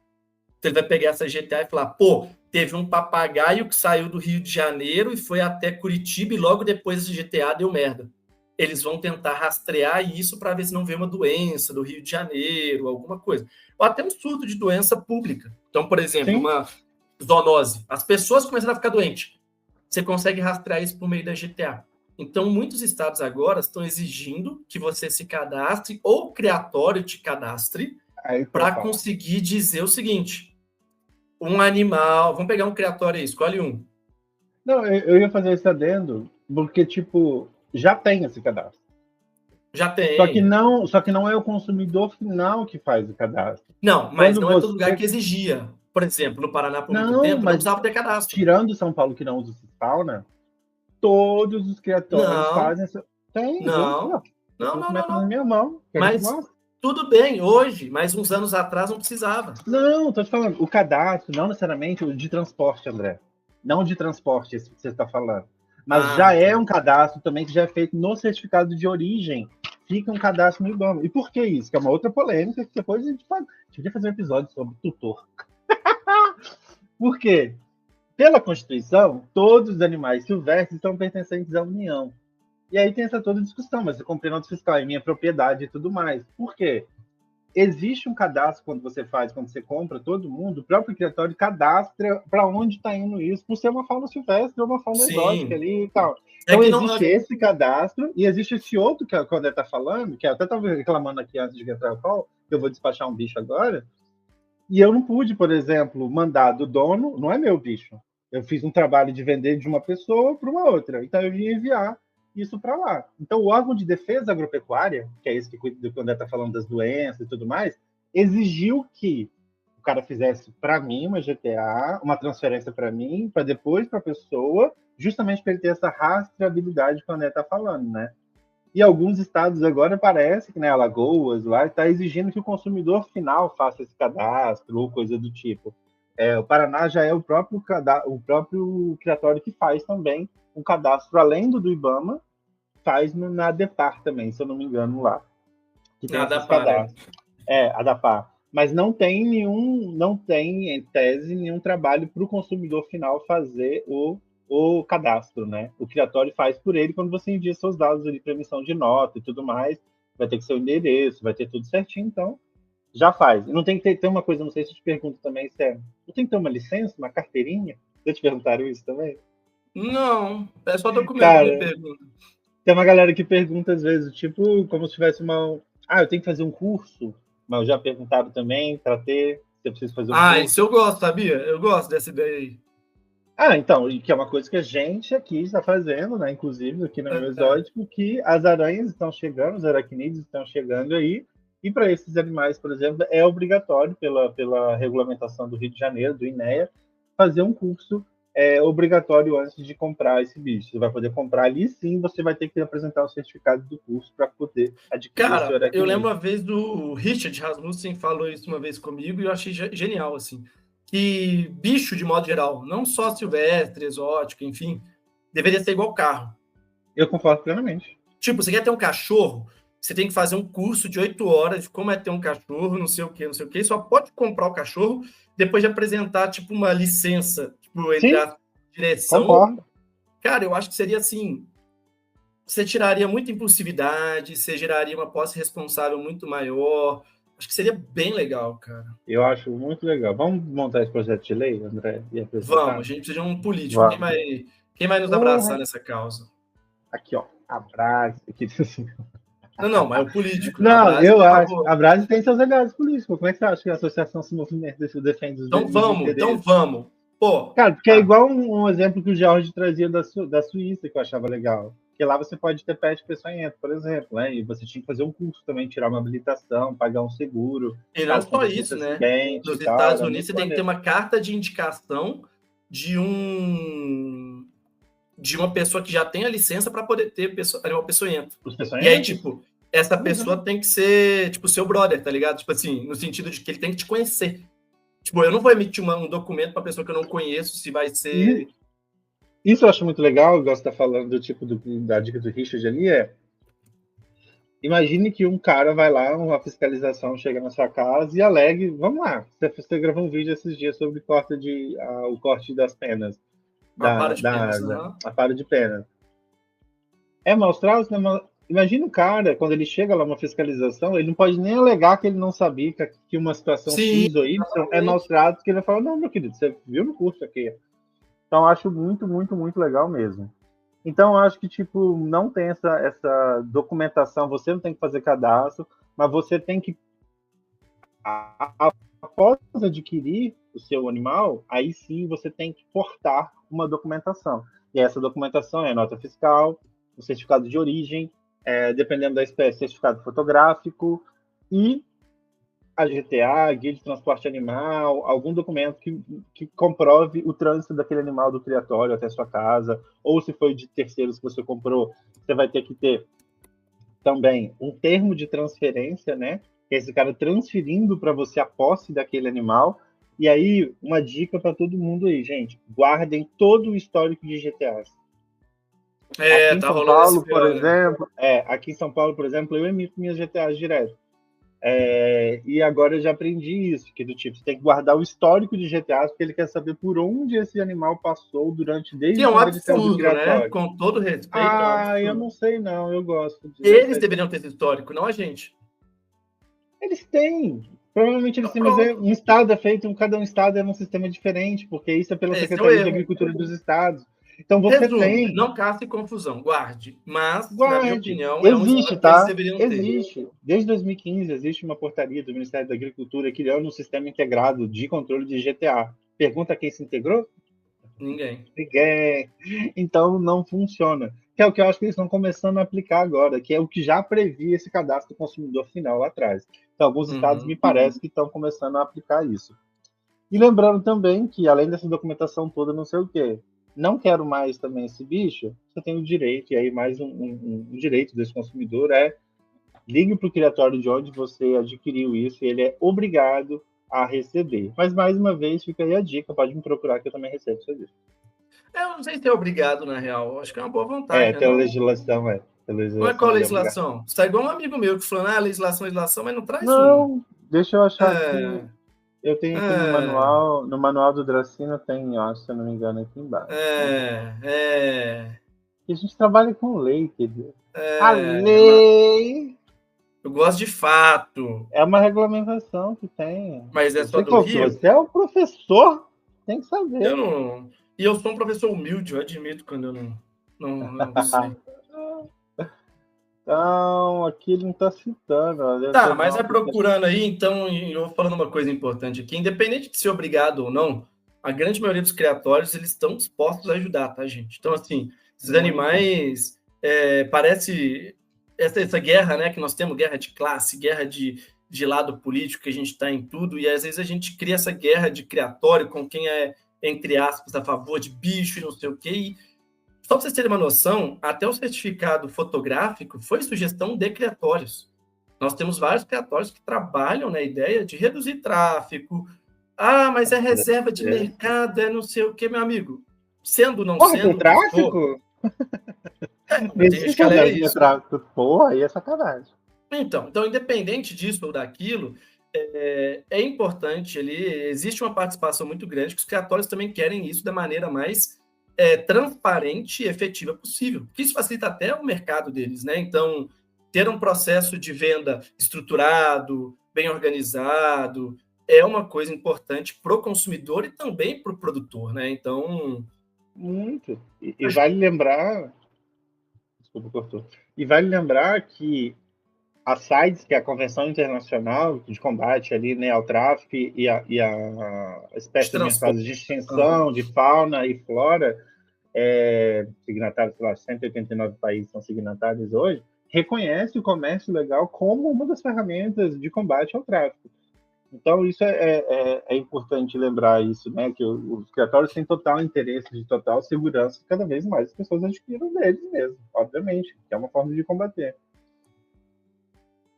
Então ele vai pegar essa GTA e falar, pô, teve um papagaio que saiu do Rio de Janeiro e foi até Curitiba e logo depois esse GTA deu merda. Eles vão tentar rastrear isso para ver se não vê uma doença do Rio de Janeiro, alguma coisa. Ou até um surto de doença pública. Então, por exemplo, uma zoonose. As pessoas começaram a ficar doentes. Você consegue rastrear isso por meio da GTA. Então, muitos estados agora estão exigindo que você se cadastre ou o criatório te cadastre para conseguir dizer o seguinte, um animal... Vamos pegar um criatório aí, escolhe um. Não, eu ia fazer esse adendo, porque, tipo, já tem esse cadastro. Já tem. Só que não é o consumidor final que faz o cadastro. Não, mas não é todo lugar que exigia. Por exemplo, no Paraná, por muito tempo, não precisava ter cadastro. Tirando São Paulo, que não usa o fauna, todos os criatórios fazem... Tem, não. Na minha mão. Mas tudo bem, hoje, mas uns anos atrás não precisava. Não, tô te falando, o cadastro, não necessariamente o de transporte, André. Não de transporte, esse que você está falando. Mas já é um cadastro também que já é feito no certificado de origem. Fica um cadastro no IBAMA. E por que isso? Que é uma outra polêmica que depois a gente podia fazer um episódio sobre tutor. Por quê? Pela Constituição, todos os animais silvestres estão pertencentes à União. E aí tem essa toda discussão, mas eu comprei nota fiscal, é minha propriedade e tudo mais. Por quê? Existe um cadastro quando você compra, todo mundo, o próprio criatório cadastra para onde está indo isso, por ser uma fauna silvestre ou uma fauna exótica ali e tal. Então existe esse cadastro e existe esse outro que o André está falando, que eu até estava reclamando aqui antes de entrar o call, que eu vou despachar um bicho agora, e eu não pude, por exemplo, mandar do dono, não é meu bicho. Eu fiz um trabalho de vender de uma pessoa para uma outra, então eu ia enviar isso para lá. Então, o órgão de defesa agropecuária, que é esse que cuida do que o André está falando das doenças e tudo mais, exigiu que o cara fizesse para mim uma GTA, uma transferência para mim, para depois para a pessoa, justamente para ele ter essa rastreabilidade que o André está falando, né? E alguns estados agora parece que, né, Alagoas lá está exigindo que o consumidor final faça esse cadastro ou coisa do tipo. O Paraná já é o próprio criatório que faz também um cadastro, além do IBAMA, faz na ADEPAR também, se eu não me engano, lá. Que tem esses cadastros. A ADAPAR. Mas não tem, em tese, nenhum trabalho para o consumidor final fazer o cadastro, né? O criatório faz por ele quando você envia seus dados ali para emissão de nota e tudo mais. Vai ter que ser o endereço, vai ter tudo certinho, então já faz. E não tem que ter uma coisa, não sei se eu te pergunto também, Sérgio. Não tem que ter uma licença, uma carteirinha? Vocês te perguntaram isso também? Não, é só documento que me pergunta. Tem uma galera que pergunta às vezes, tipo, como se tivesse eu tenho que fazer um curso, mas eu já perguntaram também para ter, se eu preciso fazer um curso. Isso eu gosto, sabia? Eu gosto dessa ideia aí. Então, e que é uma coisa que a gente aqui está fazendo, né? Inclusive aqui no meu exótico, que as aranhas estão chegando, os aracnídeos estão chegando aí, e para esses animais, por exemplo, é obrigatório pela regulamentação do Rio de Janeiro, do INEA, fazer um curso obrigatório antes de comprar esse bicho. Você vai poder comprar ali, sim, você vai ter que apresentar o certificado do curso para poder adquirir o seu aracnídeo. Eu lembro uma vez do Richard Rasmussen falou isso uma vez comigo e eu achei genial, assim, que bicho, de modo geral, não só silvestre, exótico, enfim, deveria ser igual carro. Eu concordo plenamente. Tipo, você quer ter um cachorro, você tem que fazer um curso de 8 horas de como é ter um cachorro, não sei o quê, só pode comprar o cachorro depois de apresentar, tipo, uma licença, tipo, entre a direção. Concordo. Cara, eu acho que seria assim, você tiraria muita impulsividade, você geraria uma posse responsável muito maior. Acho que seria bem legal, cara. Eu acho muito legal. Vamos montar esse projeto de lei, André? Vamos, a gente precisa de um político. Quem vai nos abraçar nessa causa? Aqui, ó, abraço. Não, mas é o político. Não, eu acho. A Brás tem seus aliados políticos. Como é que você acha que a associação se movimenta defende os Então vamos. Pô, cara, porque é igual um exemplo que o Jorge trazia da Suíça, que eu achava legal. Porque lá você pode ter pet peçonhento, por exemplo, né? E você tinha que fazer um curso também, tirar uma habilitação, pagar um seguro. E não só isso, né? Nos Estados Unidos você tem que ter uma carta de indicação de uma pessoa que já tem a licença para poder ter animal peçonhento. E aí, tipo, essa pessoa tem que ser, tipo, seu brother, tá ligado? Tipo assim, no sentido de que ele tem que te conhecer. Tipo, eu não vou emitir um documento pra pessoa que eu não conheço, se vai ser... Isso eu acho muito legal, eu gosto de estar falando do tipo da dica do Richard ali, imagine que um cara vai lá, uma fiscalização chega na sua casa e alegue, vamos lá, você gravou um vídeo esses dias sobre o corte das penas, Uma para de penas, a para de pena. É maus tratos, né? Imagina o cara, quando ele chega lá numa fiscalização, ele não pode nem alegar que ele não sabia que uma situação Sim, X ou Y é maus tratos, porque ele vai falar, não, meu querido, você viu no curso aqui. Então, acho muito, muito, muito legal mesmo. Então, acho que, tipo, não tem essa documentação, você não tem que fazer cadastro, mas você tem que, após adquirir o seu animal, aí sim você tem que portar uma documentação. E essa documentação é nota fiscal, o certificado de origem, dependendo da espécie, certificado fotográfico e a GTA, guia de transporte animal, algum documento que comprove o trânsito daquele animal do criatório até sua casa, ou se foi de terceiros que você comprou, você vai ter que ter também um termo de transferência, né? Que é esse cara transferindo para você a posse daquele animal. E aí, uma dica para todo mundo aí, gente: guardem todo o histórico de GTAs. Aqui em tá São rolando esse Paulo, por pior, né? exemplo, eu emito minhas GTAs direto. E agora eu já aprendi isso, que do tipo, você tem que guardar o histórico de GTAs, porque ele quer saber por onde esse animal passou Que desde é um quando ele saiu do absurdo, né? criatório. Com todo respeito, é um Eu absurdo. não sei não, eu gosto de Eles deixar. deveriam ter esse histórico, não a gente. Eles têm. Provavelmente eles Então, têm, mas pronto. um estado é feito, cada um estado é num sistema diferente, porque isso é pela Esse é o Secretaria de erro. Agricultura dos estados. Então você Resumo, tem. não caça confusão, guarde. Mas, na minha Guarde. opinião, é um Existe, histórico que eles tá? deveriam ter. Existe. Desde 2015 existe uma portaria do Ministério da Agricultura criando um sistema integrado de controle de GTA. Pergunta quem se integrou? Ninguém. Ninguém. Então não funciona. Que é o que eu acho que eles estão começando a aplicar agora, que é o que já previa esse cadastro do consumidor final lá atrás. Então, alguns estados me parece que estão começando a aplicar isso. E lembrando também que, além dessa documentação toda, não sei o quê, não quero mais também esse bicho, você tem o direito, e aí mais um direito desse consumidor ligue para o criatório de onde você adquiriu isso, e ele é obrigado a receber. Mas, mais uma vez, fica aí a dica, pode me procurar que eu também recebo serviço. Eu não sei se é obrigado, na real. Acho que é uma boa vontade, né? Pela Não? legislação, Pela Não é qual legislação, a ele é obrigado. legislação? Você tá igual um amigo meu que falou, legislação, mas não traz um. Não, deixa eu achar aqui. É, Eu tenho aqui é, no manual do Dracena tem, ó, se eu não me engano, aqui embaixo. é. E a gente trabalha com lei, querido. A Não, lei eu gosto de fato, é uma regulamentação que tem. mas é só Você, do Rio? você é o professor, tem que saber. Eu não. E eu sou um professor humilde, eu admito quando eu não sei. Então, aqui ele não está citando. Ó, deve Tá, ter mas não, vai procurando aí, então, e eu vou falando uma coisa importante aqui, independente de ser obrigado ou não, a grande maioria dos criatórios, eles estão dispostos a ajudar, tá, gente? Então, assim, esses muito. animais, parece essa guerra, né, que nós temos, guerra de classe, guerra de lado político, que a gente está em tudo, e às vezes a gente cria essa guerra de criatório com quem é, entre aspas, a favor de bicho e não sei o quê, e só para vocês terem uma noção, até o certificado fotográfico foi sugestão de criatórios. Nós temos vários criatórios que trabalham na ideia de reduzir tráfego. Mas é reserva de mercado, é não sei o que, meu amigo. Sendo ou não Porra, tem sendo o que for, tráfico? tem gente que alega isso. Tráfico. Porra, aí é sacanagem. Então, independente disso ou daquilo, é importante ali, existe uma participação muito grande que os criatórios também querem isso da maneira mais transparente e efetiva possível, porque isso facilita até o mercado deles, né? Então, ter um processo de venda estruturado, bem organizado, é uma coisa importante para o consumidor e também para o produtor, né? Então... Muito. E vale lembrar... Desculpa, cortou. E vale lembrar que a CITES, que é a Convenção Internacional de Combate ali, né, ao Tráfico e a espécies ameaçadas de extinção, de fauna e flora, signatários, sei lá, 189 países são signatários hoje, reconhece o comércio legal como uma das ferramentas de combate ao tráfico. Então, isso é importante lembrar isso, né? Que os criatórios têm total interesse de total segurança, cada vez mais as pessoas adquiram deles mesmo, obviamente, que é uma forma de combater.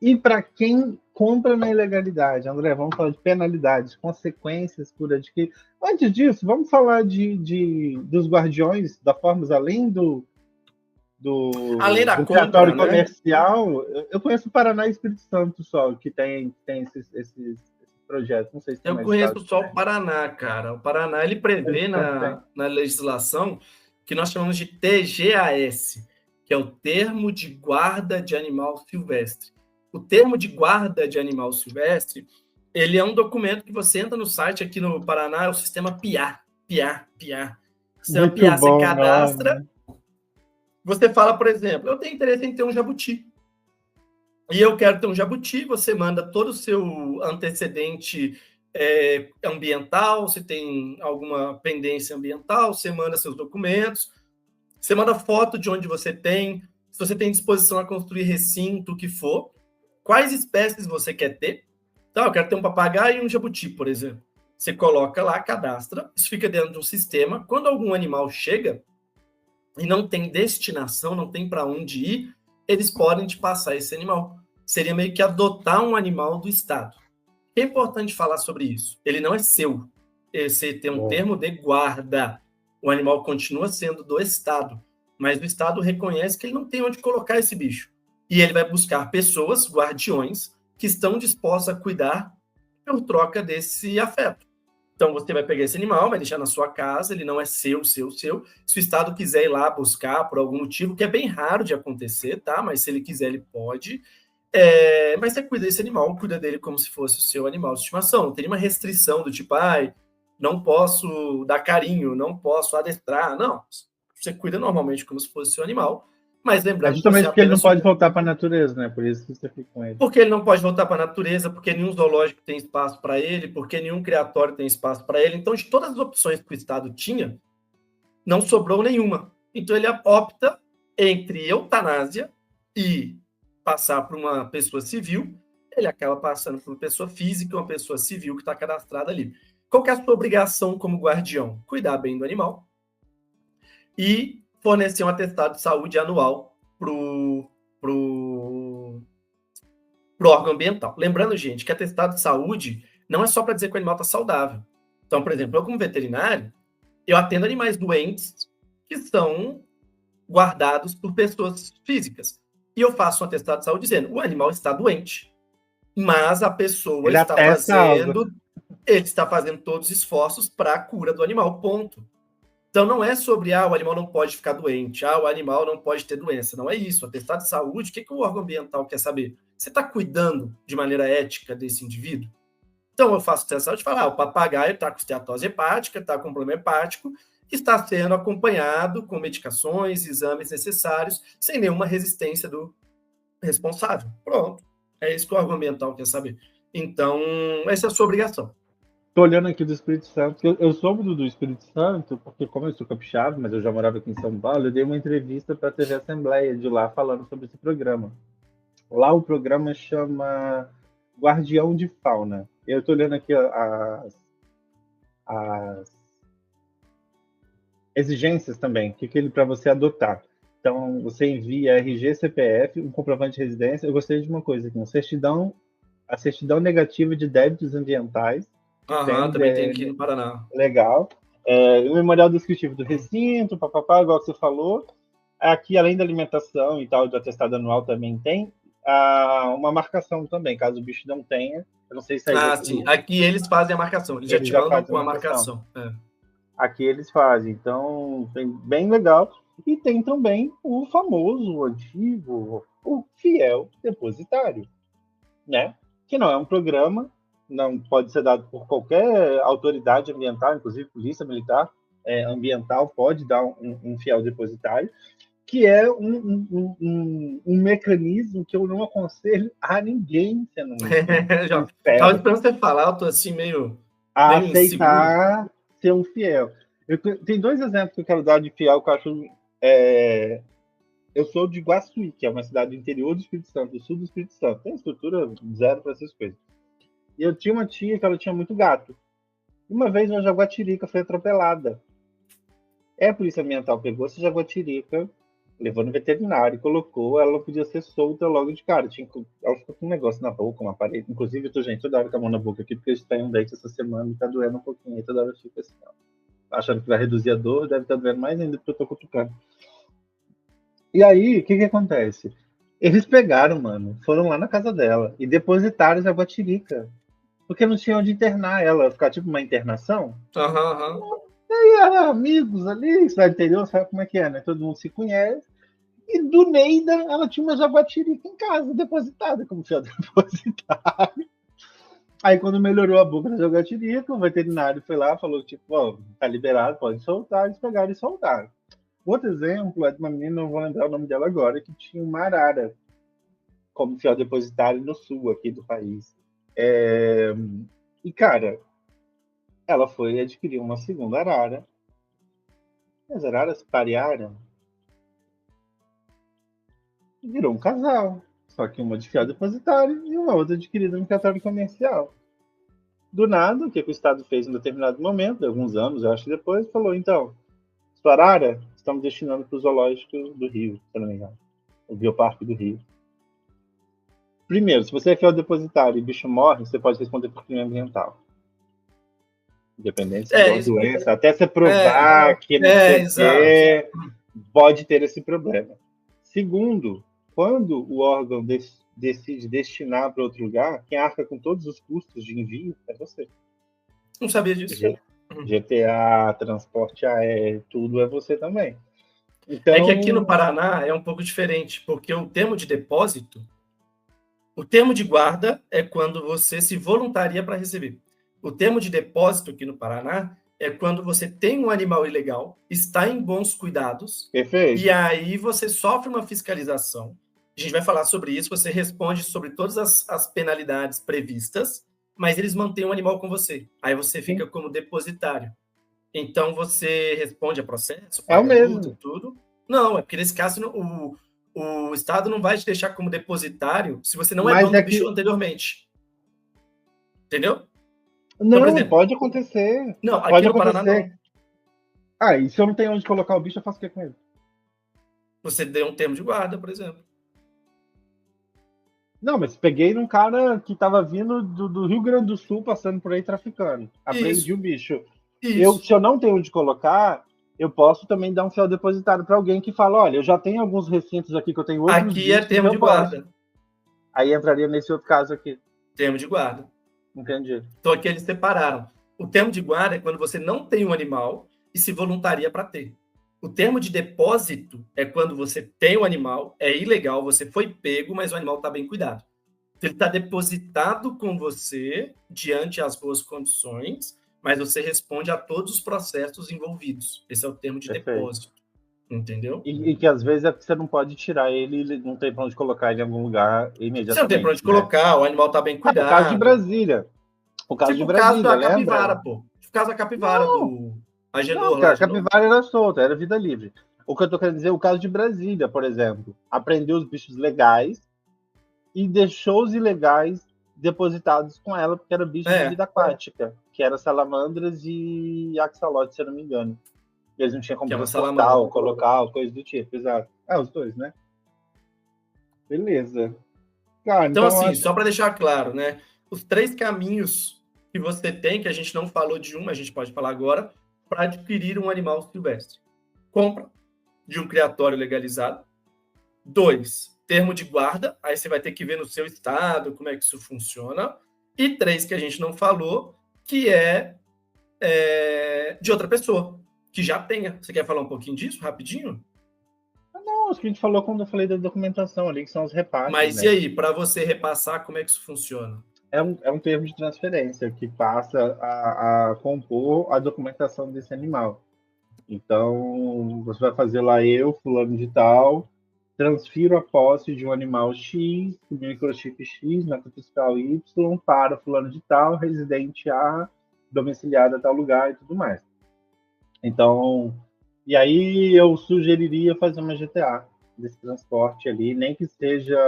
E para quem compra na ilegalidade, André, vamos falar de penalidades, consequências por adquirir. Antes disso, vamos falar dos guardiões da Formas, além do Além da compra, criatório né? comercial. Eu conheço o Paraná e Espírito Santo só, que tem esses projetos. Não sei se tem Eu mais conheço estados. só o Paraná, cara. O Paraná ele prevê na legislação que nós chamamos de TGAS, que é o Termo de Guarda de Animal Silvestre. O Termo de Guarda de Animal Silvestre, ele é um documento que você entra no site aqui no Paraná, é o sistema PIA. O sistema Muito PIA, você bom, cadastra, nome. você fala, por exemplo, eu tenho interesse em ter um jabuti. E eu quero ter um jabuti, você manda todo o seu antecedente ambiental, se tem alguma pendência ambiental, você manda seus documentos, você manda foto de onde você tem, se você tem disposição a construir recinto, o que for, quais espécies você quer ter. Então, eu quero ter um papagaio e um jabuti, por exemplo. Você coloca lá, cadastra, isso fica dentro de um sistema. Quando algum animal chega e não tem destinação, não tem para onde ir, eles podem te passar esse animal. Seria meio que adotar um animal do Estado. É importante falar sobre isso. Ele não é seu. Você tem um termo de guarda. O animal continua sendo do Estado, mas o Estado reconhece que ele não tem onde colocar esse bicho. E ele vai buscar pessoas, guardiões, que estão dispostas a cuidar por troca desse afeto. Então, você vai pegar esse animal, vai deixar na sua casa, ele não é seu. Se o Estado quiser ir lá buscar por algum motivo, que é bem raro de acontecer, tá? Mas se ele quiser, ele pode. Mas você cuida desse animal, cuida dele como se fosse o seu animal de estimação. Não tem nenhuma restrição do tipo, não posso dar carinho, não posso adestrar. Não, você cuida normalmente como se fosse o seu animal, mas lembrando justamente que você porque ele não pode cuida. voltar para a natureza, né? Por isso que você fica com ele. Porque ele não pode voltar para a natureza, porque nenhum zoológico tem espaço para ele, porque nenhum criatório tem espaço para ele. Então, de todas as opções que o Estado tinha, não sobrou nenhuma. Então, ele opta entre eutanásia e passar para uma pessoa civil, ele acaba passando por uma pessoa física, uma pessoa civil que está cadastrada ali. Qual que é a sua obrigação como guardião? Cuidar bem do animal e fornecer um atestado de saúde anual para o órgão ambiental. Lembrando, gente, que atestado de saúde não é só para dizer que o animal está saudável. Então, por exemplo, eu como veterinário, eu atendo animais doentes que são guardados por pessoas físicas. E eu faço um atestado de saúde dizendo, o animal está doente, mas a pessoa ele está fazendo todos os esforços para a cura do animal, ponto. Então, não é sobre, o animal não pode ficar doente, o animal não pode ter doença. Não é isso. O atestado de saúde, o que o órgão ambiental quer saber? Você está cuidando de maneira ética desse indivíduo? Então, eu faço o atestado de saúde e falo, o papagaio está com esteatose hepática, está com problema hepático, está sendo acompanhado com medicações, exames necessários, sem nenhuma resistência do responsável. Pronto. É isso que o órgão ambiental quer saber. Então, essa é a sua obrigação. Estou olhando aqui do Espírito Santo. Eu soube do Espírito Santo, porque como eu sou capixaba, mas eu já morava aqui em São Paulo, eu dei uma entrevista para a TV Assembleia de lá falando sobre esse programa. Lá o programa chama Guardião de Fauna. Eu estou olhando aqui as exigências também, que ele para você adotar. Então, você envia RG, CPF, um comprovante de residência. Eu gostei de uma coisa aqui, a certidão negativa de débitos ambientais. Também tem aqui no Paraná. Legal. O memorial descritivo do recinto, igual que você falou. Aqui, além da alimentação e tal, do atestado anual também tem uma marcação também, caso o bicho não tenha. Eu não sei se sim. Aqui eles fazem a marcação. Eles já te mandam com a marcação. Aqui eles fazem. Então, bem legal. E tem também o famoso, o antigo, o fiel depositário, né? Que não é um programa, não pode ser dado por qualquer autoridade ambiental, inclusive polícia militar ambiental pode dar um fiel depositário, que é um mecanismo que eu não aconselho a ninguém sendo Estava esperando você falar, eu tô assim meio aceitar ser um fiel. Tem dois exemplos que eu quero dar de fiel que eu acho. Eu sou de Guaçuí, que é uma cidade do interior do Espírito Santo, do sul do Espírito Santo. Tem estrutura zero para essas coisas. E eu tinha uma tia que ela tinha muito gato. Uma vez uma jaguatirica foi atropelada. A polícia ambiental pegou essa jaguatirica, levou no veterinário, colocou, ela não podia ser solta logo de cara. Ela ficou com um negócio na boca, uma parede. Inclusive, eu tô, gente, toda hora com a mão na boca aqui, porque a gente tá em um date essa semana e tá doendo um pouquinho. Aí toda hora eu fico assim, ó, achando que vai reduzir a dor, deve estar doendo mais ainda porque eu tô cutucando. E aí, o que que acontece? Eles pegaram, mano, foram lá na casa dela e depositaram Jaguatirica. Porque não tinha onde internar ela, ficar tipo uma internação. Aham. E eram amigos ali, cidade interior, sabe como é que é, né? Todo mundo se conhece. E do Neida, ela tinha uma Jaguatirica em casa, depositada, como se ela depositar. Aí, quando melhorou a boca da Jaguatirica, o veterinário foi lá, falou, tipo, ó, tá liberado, pode soltar. Eles pegaram e soltaram. Outro exemplo é de uma menina, não vou lembrar o nome dela agora, que tinha uma arara como fiel depositário no sul aqui do país. E, cara, ela foi adquirir uma segunda arara. As araras parearam e virou um casal. Só que uma de fiel depositário e uma outra adquirida no cartório comercial. Do nada, o que o Estado fez em determinado momento, alguns anos, eu acho que depois, falou, então, sua arara, estamos destinando para o zoológico do Rio, se não me engano. O Bioparque do Rio. Primeiro, se você é fiel depositário e o bicho morre, você pode responder por crime ambiental. Independente se é uma doença, até você provar que não sei o quê, pode ter esse problema. Segundo, quando o órgão decide destinar para outro lugar, quem arca com todos os custos de envio é você. Não sabia disso. GTA, transporte aéreo, tudo é você também. Então... É que aqui no Paraná é um pouco diferente, porque o termo de depósito, o termo de guarda é quando você se voluntaria para receber. O termo de depósito aqui no Paraná é quando você tem um animal ilegal, está em bons cuidados, perfeito. E aí você sofre uma fiscalização. A gente vai falar sobre isso, você responde sobre todas as penalidades previstas, mas eles mantêm o animal com você. Aí você fica como depositário. Então você responde a processo, paga multa, tudo. Não, é porque nesse caso o Estado não vai te deixar como depositário se você não é dono do bicho anteriormente. Entendeu? Não, então, exemplo, pode acontecer. Não, aqui pode no acontecer. Paraná não. E se eu não tenho onde colocar o bicho, eu faço o que com ele? Você deu um termo de guarda, por exemplo. Não, mas peguei num cara que estava vindo do Rio Grande do Sul, passando por aí traficando. Aprendi o bicho. Se eu não tenho onde colocar, eu posso também dar um fiel depositário para alguém que fala, olha, eu já tenho alguns recintos aqui que eu tenho outros Aqui bichos, é termo de guarda. Aí entraria nesse outro caso aqui. Termo de guarda. Entendi. Então aqui eles separaram. O termo de guarda é quando você não tem um animal e se voluntaria para ter. O termo de depósito é quando você tem um animal, é ilegal, você foi pego, mas o animal está bem cuidado. Então, ele está depositado com você diante as boas condições, mas você responde a todos os processos envolvidos. Esse é o termo de depósito. Entendeu? E que às vezes é porque você não pode tirar ele não tem para onde colocar ele em algum lugar imediatamente. Você não tem para onde colocar, o animal está bem cuidado. O caso de Brasília. O caso de Brasília, o caso da capivara, pô. O caso da capivara do Agenor. Não, a capivara era solta, era vida livre. O que eu tô querendo dizer, o caso de Brasília, por exemplo. Apreendeu os bichos legais e deixou os ilegais depositados com ela, porque era bicho de vida aquática, que era salamandras e axolotes, se eu não me engano. Eles não tinham como transportar ou colocar, coisas do tipo, exato. Os dois, né? Beleza. Cara, então assim, só para deixar claro, né? Os 3 caminhos que você tem, que a gente não falou de um, a gente pode falar agora, para adquirir um animal silvestre. Compra de um criatório legalizado. 2, termo de guarda, aí você vai ter que ver no seu estado como é que isso funciona. E 3, que a gente não falou, que é de outra pessoa, que já tenha. Você quer falar um pouquinho disso, rapidinho? Não, acho que a gente falou quando eu falei da documentação ali, que são os repasses. Mas e aí, para você repassar, como é que isso funciona? É um termo de transferência que passa a compor a documentação desse animal. Então, você vai fazer lá eu, fulano de tal, transfiro a posse de um animal X, microchip X, nota fiscal Y, para fulano de tal, residente A, domiciliado a tal lugar e tudo mais. Então, e aí eu sugeriria fazer uma GTA desse transporte ali, nem que seja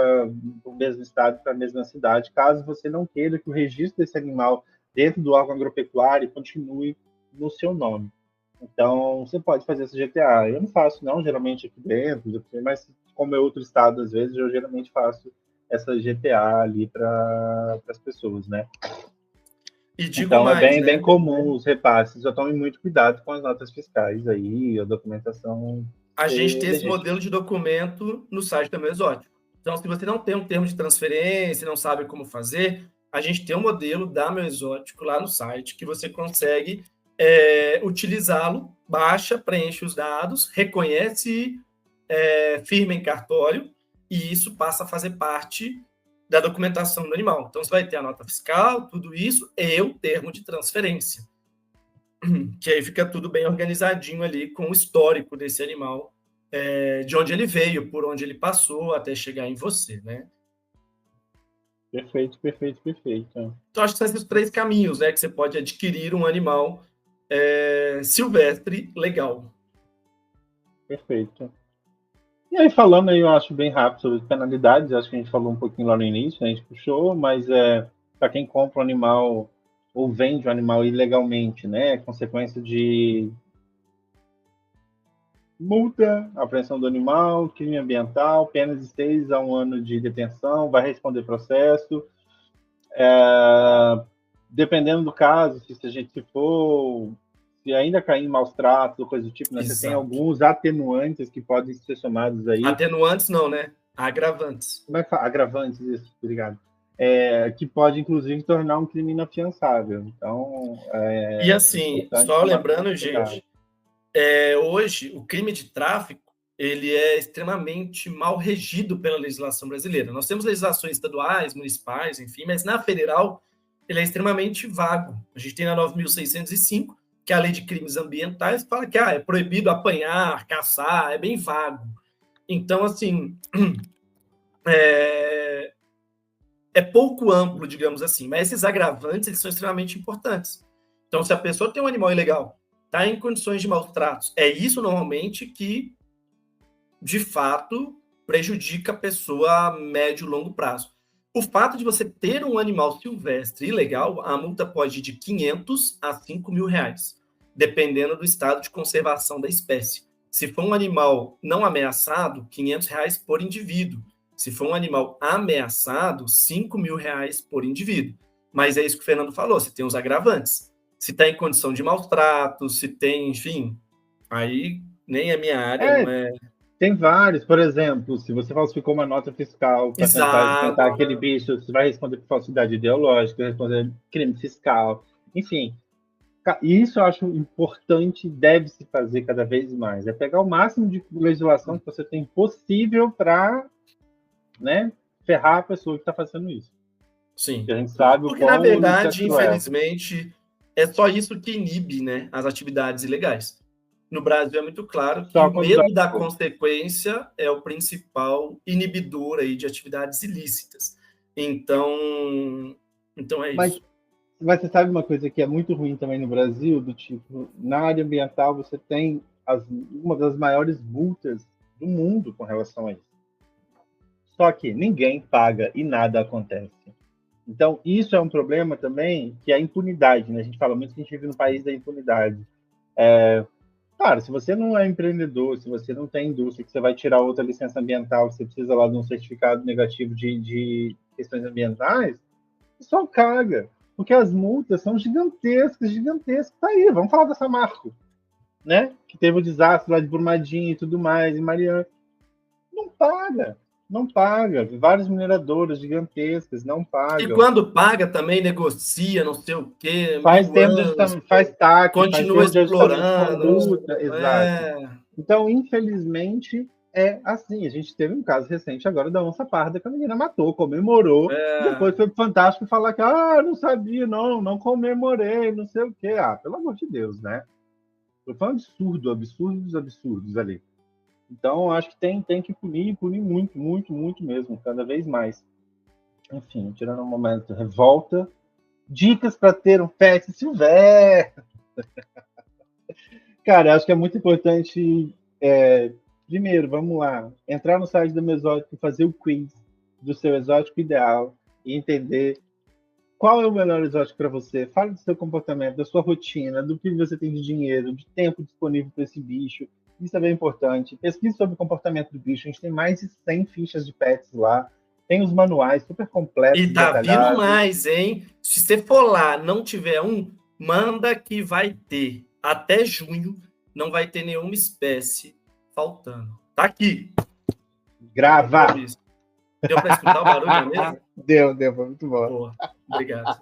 do mesmo estado para a mesma cidade, caso você não queira que o registro desse animal dentro do órgão agropecuário continue no seu nome. Então, você pode fazer essa GTA. Eu não faço, não, geralmente aqui dentro, mas como é outro estado, às vezes, eu geralmente faço essa GTA ali para as pessoas, né? E digo Então, é mais, bem né? comum os repasses. Eu tome muito cuidado com as notas fiscais aí, a documentação A gente ser tem esse legítima. modelo de documento no site da Meu Exótico. Então, se você não tem um termo de transferência, não sabe como fazer, a gente tem um modelo da Meu Exótico lá no site que você consegue utilizá-lo, baixa, preenche os dados, reconhece firma em cartório e isso passa a fazer parte da documentação do animal. Então, você vai ter a nota fiscal, tudo isso, e o termo de transferência, que aí fica tudo bem organizadinho ali com o histórico desse animal, de onde ele veio, por onde ele passou, até chegar em você, né? Perfeito, perfeito, perfeito. Então, acho que são esses 3 caminhos, né, que você pode adquirir um animal silvestre legal. Perfeito. E aí, falando aí, eu acho bem rápido sobre penalidades, acho que a gente falou um pouquinho lá no início, né, a gente puxou, mas para quem compra um animal ou vende um animal ilegalmente, né, consequência de multa, apreensão do animal, crime ambiental, penas de 6 a 1 ano de detenção, vai responder processo. Dependendo do caso, se ainda cair em maus tratos ou coisa do tipo, né, você tem Exato. alguns atenuantes que podem ser somados aí. Atenuantes não, né? Agravantes. Como é que fala? Agravantes, isso, obrigado. Que pode, inclusive, tornar um crime inafiançável. Então, E é assim, importante só tomar lembrando, cuidado. gente, hoje o crime de tráfico ele é extremamente mal regido pela legislação brasileira. Nós temos legislações estaduais, municipais, enfim, mas na federal ele é extremamente vago. A gente tem a 9.605, que é a lei de crimes ambientais, que fala que é proibido apanhar, caçar, é bem vago. Então, assim, é pouco amplo, digamos assim, mas esses agravantes eles são extremamente importantes. Então, se a pessoa tem um animal ilegal, está em condições de maus tratos, é isso normalmente que, de fato, prejudica a pessoa a médio e longo prazo. O fato de você ter um animal silvestre ilegal, a multa pode ir de 500 a 5 mil reais, dependendo do estado de conservação da espécie. Se for um animal não ameaçado, 500 reais por indivíduo. Se for um animal ameaçado, 5 mil reais por indivíduo. Mas é isso que o Fernando falou, você tem os agravantes. Se está em condição de maus tratos, se tem, enfim, aí nem é minha área, não É, é. tem vários, por exemplo, se você falsificou uma nota fiscal para tentar Exato. aquele bicho, você vai responder por falsidade ideológica, vai responder crime fiscal, enfim. Isso eu acho importante, deve se fazer cada vez mais. É pegar o máximo de legislação que você tem possível para, né, ferrar a pessoa que está fazendo isso. Sim. Porque a gente sabe o Porque, na quão isso é verdade, cruel. infelizmente, é só isso que inibe, né, as atividades ilegais. No Brasil é muito claro que Só o quando dói medo um da pouco. consequência é o principal inibidor aí de atividades ilícitas. Então é Mas, isso. mas você sabe uma coisa que é muito ruim também no Brasil, do tipo, na área ambiental você tem uma das maiores multas do mundo com relação a isso. Só que ninguém paga e nada acontece. Então, isso é um problema também, que é a impunidade, né? A gente fala muito que a gente vive no país da impunidade. Claro, se você não é empreendedor, se você não tem indústria, que você vai tirar outra licença ambiental, você precisa lá de um certificado negativo de questões ambientais, só caga. Porque as multas são gigantescas, gigantescas. Tá aí, vamos falar da Samarco, né? Que teve o desastre lá de Brumadinho e tudo mais, em Mariana. Não paga, não paga. Várias mineradoras gigantescas não E pagam. quando paga também negocia, não sei o quê, Faz 1000 termo de anos, faz TAC, faz continua termo de ajustamento de explorando. conduta, exato. É, Então, infelizmente, é assim. A gente teve um caso recente agora da onça parda que a menina matou, comemorou, é, depois foi pro Fantástico falar que não sabia, não comemorei, não sei o quê. Pelo amor de Deus, né? Foi um absurdo, absurdos, absurdos ali. Então, acho que tem que punir muito, muito, muito mesmo, cada vez mais. Enfim, tirando um momento revolta, dicas para ter um pet silvestre. Cara, acho que é muito importante. Primeiro, vamos lá, entrar no site do Mesótico e fazer o quiz do seu exótico ideal e entender Qual é o melhor exótico para você? Fale do seu comportamento, da sua rotina, do que você tem de dinheiro, de tempo disponível para esse bicho. Isso é bem importante. Pesquise sobre o comportamento do bicho. A gente tem mais de 100 fichas de pets lá. Tem os manuais super completos E e tá vindo detalhados. mais, hein? Se você for lá, não tiver um, manda que vai ter. Até junho não vai ter nenhuma espécie faltando. Tá aqui. Grava! Compromisso. Deu para escutar o barulho na mesa? Deu, foi muito bom. Boa. Obrigado.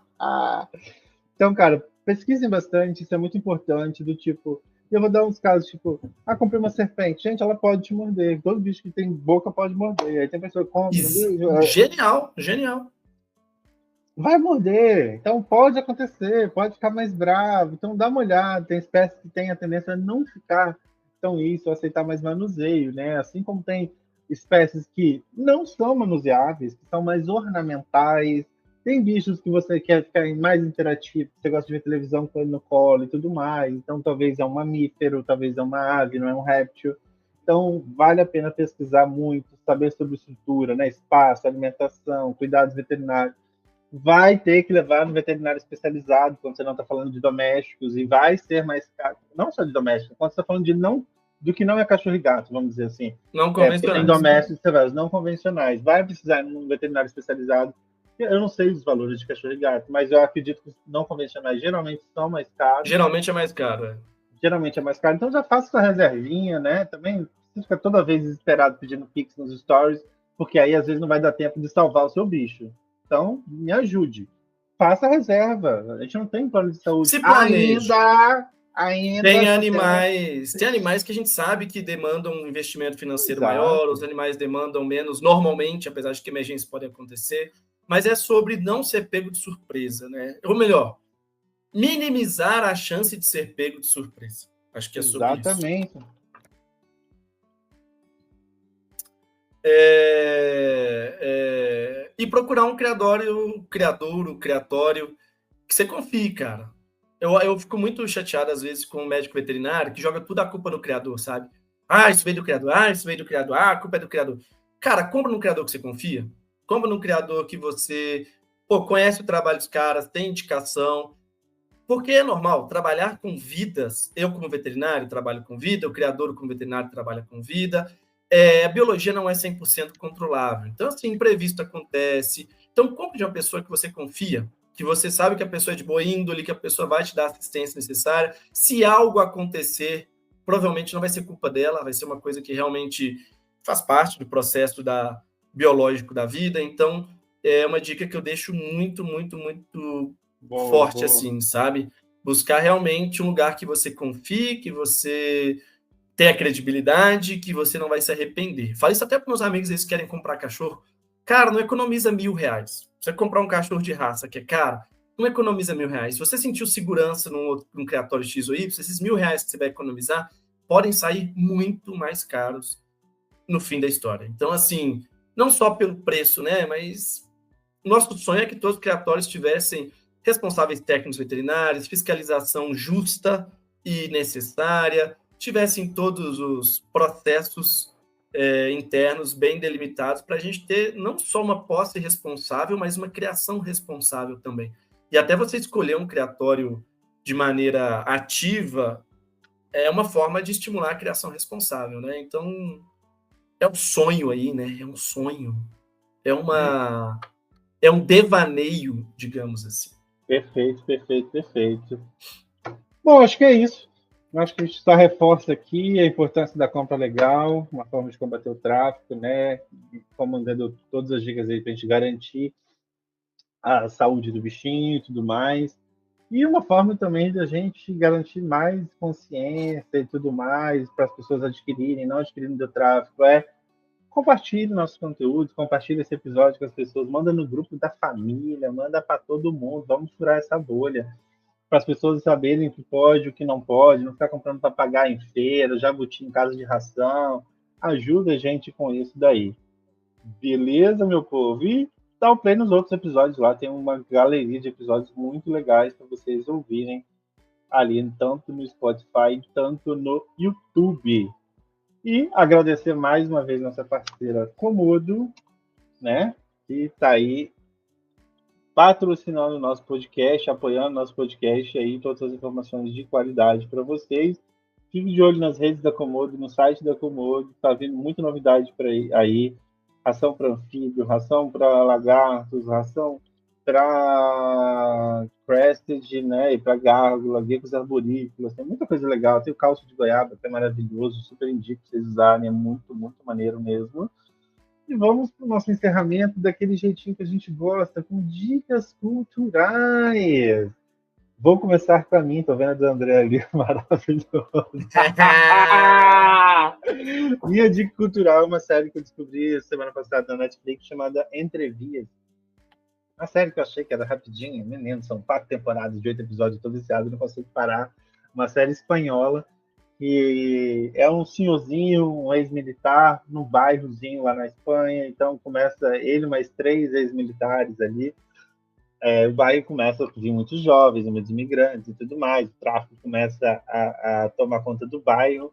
Então, cara, pesquisem bastante, isso é muito importante, do tipo, eu vou dar uns casos, tipo, comprei uma serpente, gente, ela pode te morder, todo bicho que tem boca pode morder, aí tem pessoa que compra, Genial, genial. vai morder, então pode acontecer, pode ficar mais bravo, então dá uma olhada, tem espécies que têm a tendência a não ficar tão isso, aceitar mais manuseio, né, assim como tem espécies que não são manuseáveis, que são mais ornamentais. Tem bichos que você quer ficar mais interativo, você gosta de ver televisão com ele no colo e tudo mais. Então, talvez é um mamífero, talvez é uma ave, não é um réptil. Então, vale a pena pesquisar muito, saber sobre estrutura, né? Espaço, alimentação, cuidados veterinários. Vai ter que levar no veterinário especializado quando você não está falando de domésticos, e vai ser mais caro, não só de domésticos, quando você está falando de não, do que não é cachorro e gato, vamos dizer assim. Não Porque tem convencionais. domésticos, você vai, os não convencionais. Vai precisar ir num veterinário especializado. Eu não sei os valores de cachorro e gato, mas eu acredito que os não convencionais geralmente são mais caros. Geralmente é mais caro. Geralmente é mais caro. Então já faça sua reservinha, né? Também você fica toda vez desesperado pedindo Pix nos stories, porque aí às vezes não vai dar tempo de salvar o seu bicho. Então, me ajude. Faça a reserva. A gente não tem plano de saúde. Se planeje. Ainda tem animais que a gente sabe que demandam um investimento financeiro maior, os animais demandam menos normalmente, apesar de que emergências podem acontecer, mas é sobre não ser pego de surpresa, né? Ou melhor, minimizar a chance de ser pego de surpresa. Acho que é sobre isso. Exatamente. E procurar um criatório que você confie, cara. Eu fico muito chateado, às vezes, com um médico veterinário que joga tudo a culpa no criador, sabe? Isso veio do criador, isso veio do criador, a culpa é do criador. Cara, compra num criador que você confia. Compra num criador que você conhece o trabalho dos caras, tem indicação. Porque é normal, trabalhar com vidas, eu como veterinário trabalho com vida, o criador como veterinário trabalha com vida, a biologia não é 100% controlável. Então, assim, imprevisto acontece. Então, compre de uma pessoa que você confia, que você sabe que a pessoa é de boa índole, que a pessoa vai te dar a assistência necessária. Se algo acontecer, provavelmente não vai ser culpa dela, vai ser uma coisa que realmente faz parte do processo biológico da vida. Então, é uma dica que eu deixo muito, muito, muito forte, assim, sabe? Buscar realmente um lugar que você confie, que você tenha credibilidade, que você não vai se arrepender. Falo isso até para meus amigos, eles querem comprar cachorro. Cara, não economiza R$1.000. Você comprar um cachorro de raça que é caro, não economiza R$1.000. Se você sentiu segurança num criatório X ou Y, esses R$1.000 que você vai economizar podem sair muito mais caros no fim da história. Então, assim, não só pelo preço, né? Mas nosso sonho é que todos os criatórios tivessem responsáveis técnicos veterinários, fiscalização justa e necessária, tivessem todos os processos internos bem delimitados para a gente ter não só uma posse responsável, mas uma criação responsável também. E até você escolher um criatório de maneira ativa é uma forma de estimular a criação responsável, né? Então, é um sonho aí, né? É um sonho. É um devaneio, digamos assim. Perfeito. Bom, acho que é isso. Acho que a gente só reforça aqui a importância da compra legal, uma forma de combater o tráfico, né? Como dando todas as dicas aí para a gente garantir a saúde do bichinho e tudo mais. E uma forma também da gente garantir mais consciência e tudo mais para as pessoas adquirirem, não adquirindo do tráfico, compartilhe nossos conteúdos, compartilhe esse episódio com as pessoas, manda no grupo da família, manda para todo mundo, vamos furar essa bolha, para as pessoas saberem o que pode, o que não pode, não ficar comprando papagaio em feira, jabuti em casa de ração, ajuda a gente com isso daí. Beleza, meu povo? E dá o play nos outros episódios lá, tem uma galeria de episódios muito legais para vocês ouvirem ali, tanto no Spotify, tanto no YouTube. E agradecer mais uma vez nossa parceira Comodo, né? Que está aí patrocinando o nosso podcast, apoiando o nosso podcast aí, todas as informações de qualidade para vocês. Fique de olho nas redes da Komodo, no site da Komodo, tá vindo muita novidade para aí. Ração para anfíbio, ração para lagartos, ração para crested, né, e para gárgula, geckos arborícolas, tem muita coisa legal. Tem o calço de goiaba, que é maravilhoso, super indico vocês usarem, é muito, muito maneiro mesmo. E vamos para o nosso encerramento daquele jeitinho que a gente gosta, com dicas culturais. Vou começar com a mim, tô vendo a do André ali, maravilhoso. Minha dica cultural é uma série que eu descobri semana passada na Netflix, chamada Entrevias. Uma série que eu achei que era rapidinha, menino, são 4 temporadas de 8 episódios, tô viciado, não consigo parar. Uma série espanhola, que é um senhorzinho, um ex-militar, num bairrozinho lá na Espanha, então começa ele mais 3 ex-militares ali. O bairro começa a vir muitos jovens, muitos imigrantes e tudo mais, o tráfico começa a tomar conta do bairro,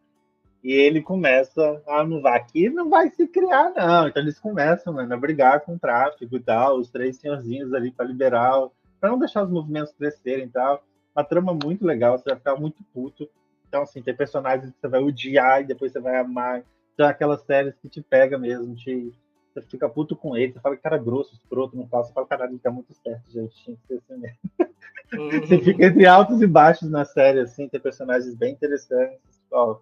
e ele começa a não vai aqui, não vai se criar, não. Então eles começam, mano, a brigar com o tráfico e tal, os 3 senhorzinhos ali para liberar, para não deixar os movimentos crescerem e tal. Uma trama muito legal, você vai ficar muito puto. Então, assim, tem personagens que você vai odiar e depois você vai amar. Então, aquelas séries que te pega mesmo, você fica puto com ele, você fala que cara grosso, escroto, não fala, você fala, caralho, ele tá muito certo, gente, tinha que ser assim mesmo. Você fica entre altos e baixos na série, assim, tem personagens bem interessantes. Ó,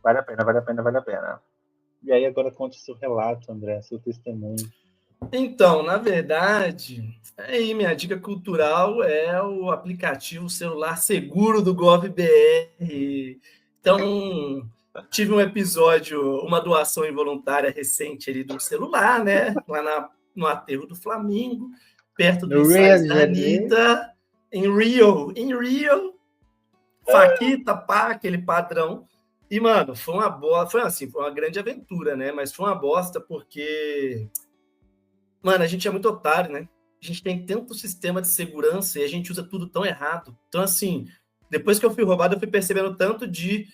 vale a pena, vale a pena, vale a pena. E aí, agora conte seu relato, André, seu testemunho. Então, na verdade, aí minha dica cultural é o aplicativo celular seguro do GovBR. Então, tive um episódio, uma doação involuntária recente ali do celular, né? Lá no aterro do Flamengo, perto do ensaio da Anitta, em Rio, Faquita, pá, aquele padrão. E, mano, foi uma bosta, foi uma grande aventura, né? Mas foi uma bosta porque, mano, a gente é muito otário, né? A gente tem tanto sistema de segurança e a gente usa tudo tão errado. Então, assim, depois que eu fui roubado, eu fui percebendo tanto de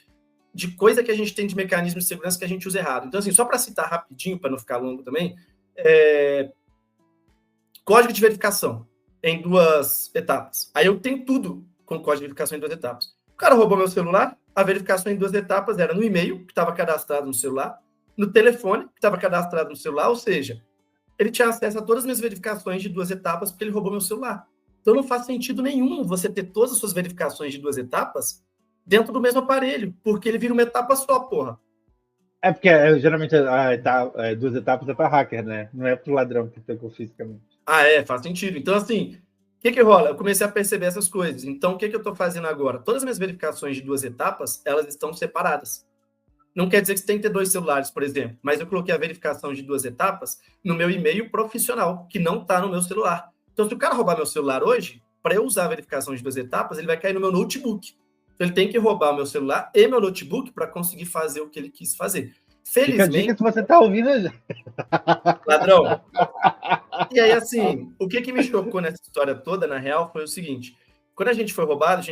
coisa que a gente tem de mecanismo de segurança que a gente usa errado. Então, assim, só para citar rapidinho, para não ficar longo também, código de verificação em 2 etapas. Aí eu tenho tudo com código de verificação em 2 etapas. O cara roubou meu celular, a verificação em 2 etapas era no e-mail, que estava cadastrado no celular, no telefone, que estava cadastrado no celular, ou seja, ele tinha acesso a todas as minhas verificações de 2 etapas porque ele roubou meu celular. Então não faz sentido nenhum você ter todas as suas verificações de 2 etapas dentro do mesmo aparelho, porque ele vira uma etapa só, porra. É porque geralmente 2 etapas é para hacker, né? Não é para o ladrão que pegou fisicamente. Faz sentido. Então, assim, o que rola? Eu comecei a perceber essas coisas. Então, o que eu estou fazendo agora? Todas as minhas verificações de 2 etapas, elas estão separadas. Não quer dizer que você tem que ter 2 celulares, por exemplo, mas eu coloquei a verificação de 2 etapas no meu e-mail profissional, que não está no meu celular. Então, se o cara roubar meu celular hoje, para eu usar a verificação de 2 etapas, ele vai cair no meu notebook. Então, ele tem que roubar o meu celular e meu notebook para conseguir fazer o que ele quis fazer. Felizmente... Fica a dica se você está ouvindo... Ladrão. E aí, assim, o que me chocou nessa história toda, na real, foi o seguinte. Quando a gente foi roubado,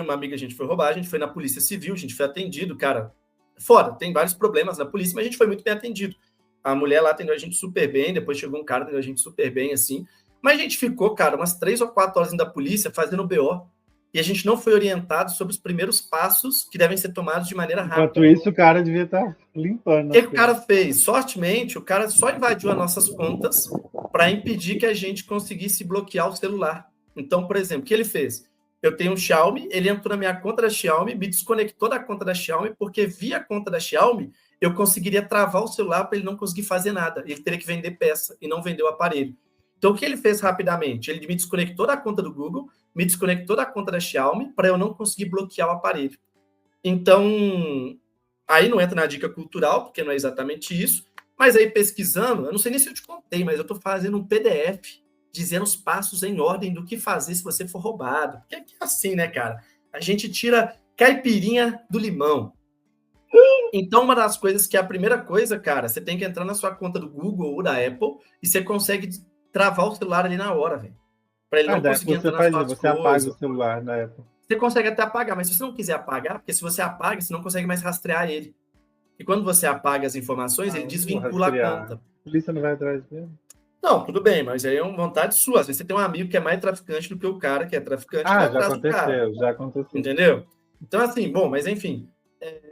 uma amiga, a gente foi roubada, a gente foi na Polícia Civil, a gente foi atendido, cara... Fora, tem vários problemas na polícia, mas a gente foi muito bem atendido. A mulher lá atendeu a gente super bem, depois chegou um cara, atendeu a gente super bem, assim. Mas a gente ficou, cara, umas 3 ou 4 horas da polícia fazendo BO. E a gente não foi orientado sobre os primeiros passos que devem ser tomados de maneira rápida. Enquanto isso, o cara devia estar limpando. O que o cara fez? Sortemente, o cara só invadiu as nossas contas para impedir que a gente conseguisse bloquear o celular. Então, por exemplo, o que ele fez? Eu tenho um Xiaomi, ele entrou na minha conta da Xiaomi, me desconectou da conta da Xiaomi, porque via conta da Xiaomi, eu conseguiria travar o celular para ele não conseguir fazer nada. Ele teria que vender peça e não vender o aparelho. Então, o que ele fez rapidamente? Ele me desconectou da conta do Google, me desconectou da conta da Xiaomi para eu não conseguir bloquear o aparelho. Então, aí não entra na dica cultural, porque não é exatamente isso, mas aí pesquisando, eu não sei nem se eu te contei, mas eu estou fazendo um PDF dizendo os passos em ordem do que fazer se você for roubado. Porque é assim, né, cara? A gente tira caipirinha do limão. Então, uma das coisas que é a primeira coisa, cara, você tem que entrar na sua conta do Google ou da Apple e você consegue travar o celular ali na hora, velho. Para ele não conseguir entrar nas suas coisas. Você apaga o celular na Apple. Você consegue até apagar, mas se você não quiser apagar, porque se você apaga, você não consegue mais rastrear ele. E quando você apaga as informações, ele desvincula a conta. A polícia não vai atrás mesmo? Não, tudo bem, mas aí é uma vontade sua. Às vezes você tem um amigo que é mais traficante do que o cara que é traficante, que vai Já atrás do cara. aconteceu, já aconteceu. Entendeu? Então, assim, bom, mas enfim.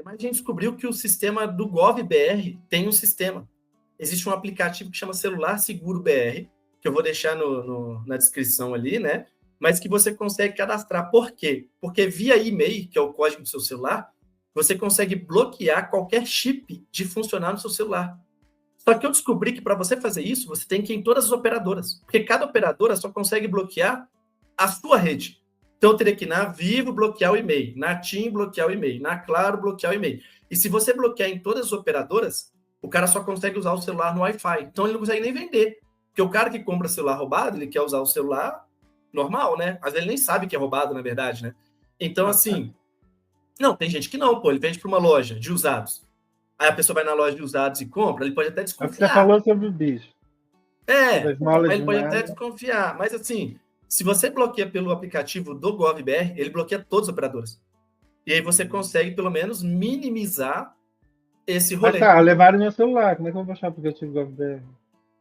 Mas a gente descobriu que o sistema do GovBR tem um sistema. Existe um aplicativo que chama Celular Seguro BR, que eu vou deixar na descrição ali, né? Mas que você consegue cadastrar. Por quê? Porque via e-mail, que é o código do seu celular, você consegue bloquear qualquer chip de funcionar no seu celular. Só que eu descobri que para você fazer isso, você tem que ir em todas as operadoras. Porque cada operadora só consegue bloquear a sua rede. Então, eu teria que ir na Vivo bloquear o e-mail, na TIM bloquear o e-mail, na Claro bloquear o e-mail. E se você bloquear em todas as operadoras, o cara só consegue usar o celular no Wi-Fi. Então, ele não consegue nem vender. Porque o cara que compra celular roubado, ele quer usar o celular normal, né? Às vezes ele nem sabe que é roubado, na verdade, né? Então, assim... Não, tem gente que não, pô. Ele vende para uma loja de usados. Aí a pessoa vai na loja de usados e compra, ele pode até desconfiar. Você falou sobre o bicho. Mas ele pode até desconfiar. Mas assim, se você bloqueia pelo aplicativo do GovBR, ele bloqueia todas as operadoras. E aí você consegue, pelo menos, minimizar esse rolê. Mas levaram meu celular. Como é que eu vou baixar o aplicativo do GovBR?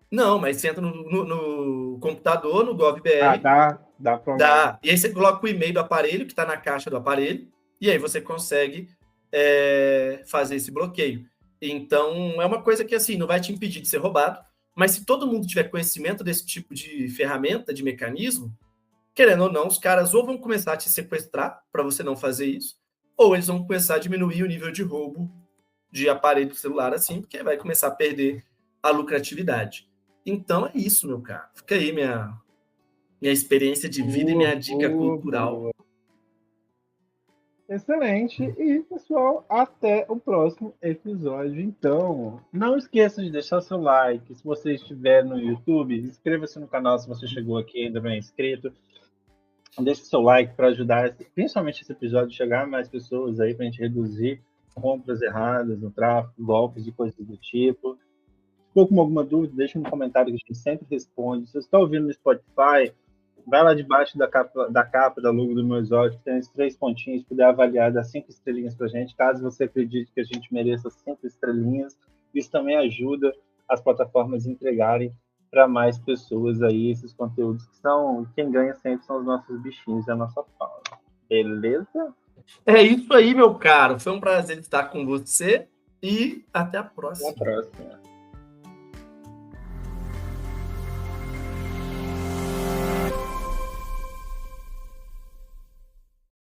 Não, mas você entra no computador, no GovBR. Dá pra dá. E aí você coloca o e-mail do aparelho, que está na caixa do aparelho, e aí você consegue fazer esse bloqueio. Então, é uma coisa que, assim, não vai te impedir de ser roubado, mas se todo mundo tiver conhecimento desse tipo de ferramenta, de mecanismo, querendo ou não, os caras ou vão começar a te sequestrar para você não fazer isso, ou eles vão começar a diminuir o nível de roubo de aparelho celular, assim, porque vai começar a perder a lucratividade. Então, é isso, meu caro. Fica aí minha experiência de vida e minha dica cultural. Boa. Excelente. E, pessoal, até o próximo episódio. Então, não esqueça de deixar seu like. Se você estiver no YouTube, inscreva-se no canal se você chegou aqui e ainda não é inscrito. Deixe seu like para ajudar, principalmente esse episódio, a chegar a mais pessoas aí, para a gente reduzir compras erradas no tráfego, golpes e coisas do tipo. Se ficou com alguma dúvida, deixe no comentário que a gente sempre responde. Se você está ouvindo no Spotify, vai lá debaixo da capa da logo do Meu Exótico, tem os 3 pontinhos, puder avaliar, dar 5 estrelinhas pra gente, caso você acredite que a gente mereça 5 estrelinhas. Isso também ajuda as plataformas a entregarem para mais pessoas aí esses conteúdos que são... Quem ganha sempre são os nossos bichinhos e a nossa fauna. Beleza? É isso aí, meu caro. Foi um prazer estar com você e até a próxima. Até a próxima.